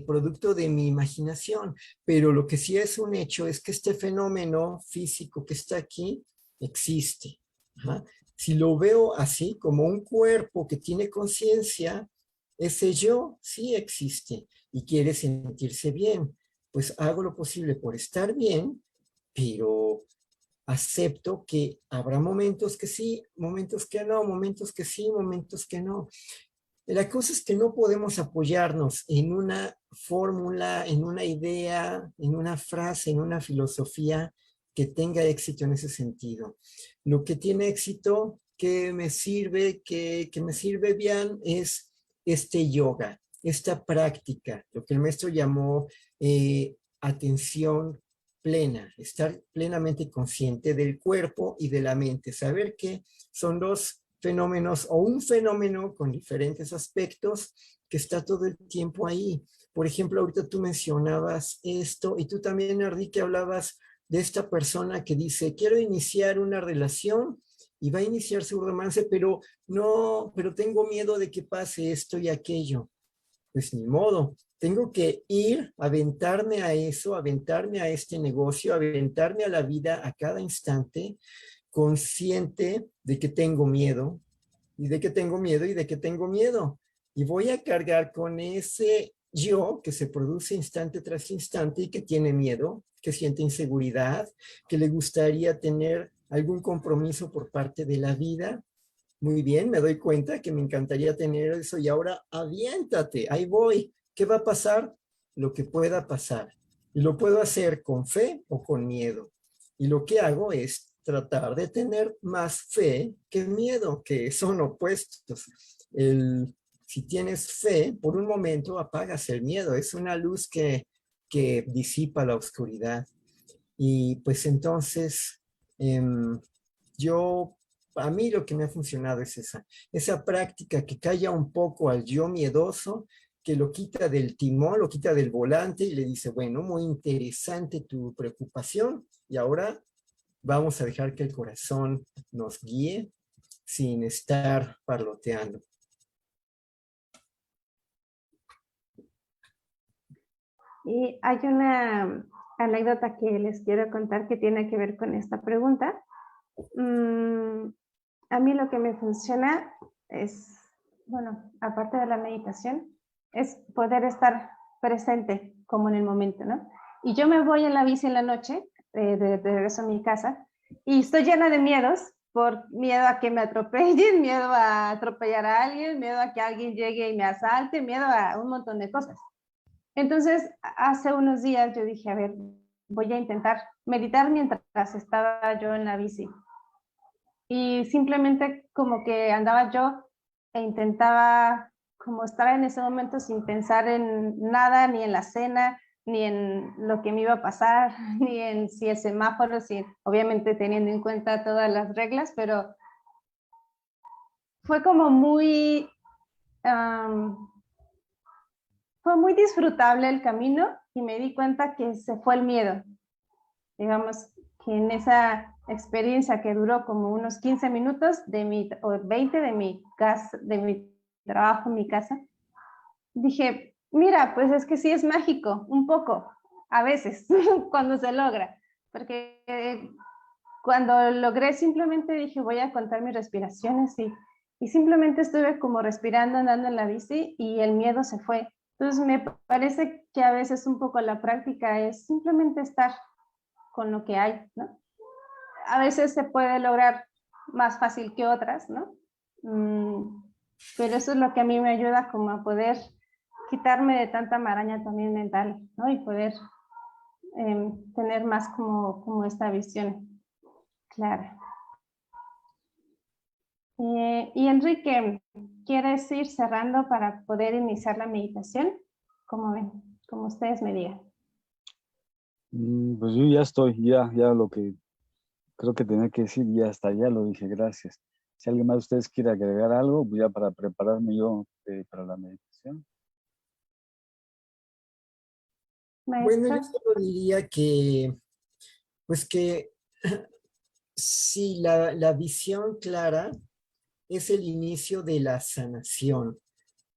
producto de mi imaginación, pero lo que sí es un hecho es que este fenómeno físico que está aquí existe. Ajá. Si lo veo así, como un cuerpo que tiene conciencia, ese yo sí existe y quiere sentirse bien. Pues hago lo posible por estar bien, pero acepto que habrá momentos que sí, momentos que no, momentos que sí, momentos que no. La cosa es que no podemos apoyarnos en una fórmula, en una idea, en una frase, en una filosofía que tenga éxito en ese sentido. Lo que tiene éxito, que me sirve bien, es este yoga, esta práctica, lo que el maestro llamó atención plena, estar plenamente consciente del cuerpo y de la mente, saber que son dos fenómenos o un fenómeno con diferentes aspectos que está todo el tiempo ahí. Por ejemplo, ahorita tú mencionabas esto y tú también, Enrique, hablabas de esta persona que dice, quiero iniciar una relación y va a iniciar su romance, pero no, pero tengo miedo de que pase esto y aquello. Pues ni modo, tengo que ir, aventarme a eso, aventarme a este negocio, aventarme a la vida a cada instante, consciente de que tengo miedo, y de que tengo miedo, y de que tengo miedo. Y voy a cargar con ese yo que se produce instante tras instante y que tiene miedo, que siente inseguridad, que le gustaría tener algún compromiso por parte de la vida. Muy bien, me doy cuenta que me encantaría tener eso y ahora aviéntate, ahí voy. ¿Qué va a pasar? Lo que pueda pasar. Y lo puedo hacer con fe o con miedo. Y lo que hago es tratar de tener más fe que miedo, que son opuestos. Si tienes fe, por un momento apagas el miedo. Es una luz que disipa la oscuridad. Y pues entonces, yo, a mí lo que me ha funcionado es esa práctica que calla un poco al yo miedoso, que lo quita del timón, lo quita del volante y le dice, bueno, muy interesante tu preocupación y ahora vamos a dejar que el corazón nos guíe sin estar parloteando. Y hay una anécdota que les quiero contar que tiene que ver con esta pregunta. A mí lo que me funciona es, bueno, aparte de la meditación, es poder estar presente como en el momento, ¿no? Y yo me voy en la bici en la noche, de regreso a mi casa y estoy llena de miedos, por miedo a que me atropellen, miedo a atropellar a alguien, miedo a que alguien llegue y me asalte, miedo a un montón de cosas. Entonces, hace unos días yo dije, a ver, voy a intentar meditar mientras estaba yo en la bici. Y simplemente como que andaba yo e intentaba como estar en ese momento sin pensar en nada, ni en la cena, ni en lo que me iba a pasar, ni en si el semáforo, si, obviamente teniendo en cuenta todas las reglas, pero fue como muy, fue muy disfrutable el camino y me di cuenta que se fue el miedo. Digamos que en esa experiencia que duró como unos 15 minutos o 20 de mi casa, de mi trabajo en mi casa, dije, mira, pues es que sí es mágico, un poco, a veces, cuando se logra, porque cuando logré simplemente dije, voy a contar mis respiraciones y simplemente estuve como respirando, andando en la bici y el miedo se fue. Entonces me parece que a veces un poco la práctica es simplemente estar con lo que hay, ¿no? A veces se puede lograr más fácil que otras, ¿no? Pero eso es lo que a mí me ayuda como a poder quitarme de tanta maraña también mental, ¿no? Y poder tener más como esta visión clara. Y Enrique, ¿quieres ir cerrando para poder iniciar la meditación? Como ven, como ustedes me digan. Pues yo ya estoy, ya lo que creo que tenía que decir, ya hasta ya lo dije, gracias. Si alguien más de ustedes quiere agregar algo, pues ya para prepararme yo para la meditación. Bueno, yo Maestro. solo diría que, pues que sí, la visión clara es el inicio de la sanación.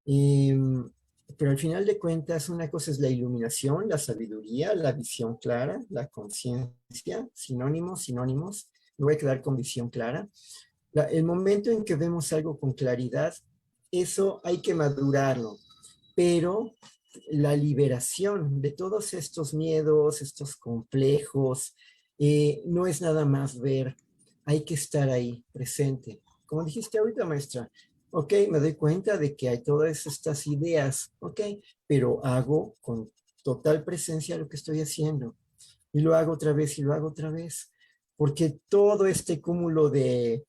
Em, pero al final de cuentas, una cosa es la iluminación, la sabiduría, la visión clara, la conciencia, sinónimos. Me voy a quedar con visión clara. El momento en que vemos algo con claridad, eso hay que madurarlo, pero la liberación de todos estos miedos, estos complejos, no es nada más ver, hay que estar ahí, presente. Como dijiste ahorita, maestra, ok, me doy cuenta de que hay todas estas ideas, ok, pero hago con total presencia lo que estoy haciendo. Y lo hago otra vez y lo hago otra vez, porque todo este cúmulo de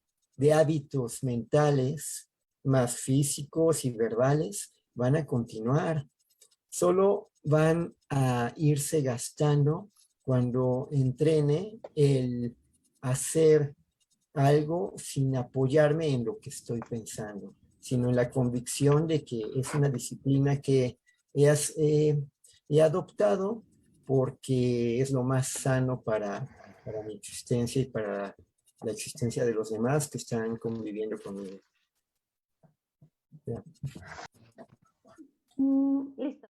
hábitos mentales, más físicos y verbales, van a continuar. Solo van a irse gastando cuando entrene el hacer algo sin apoyarme en lo que estoy pensando, sino en la convicción de que es una disciplina que he adoptado porque es lo más sano para mi existencia y para la existencia de los demás que están conviviendo conmigo. Ya. Listo.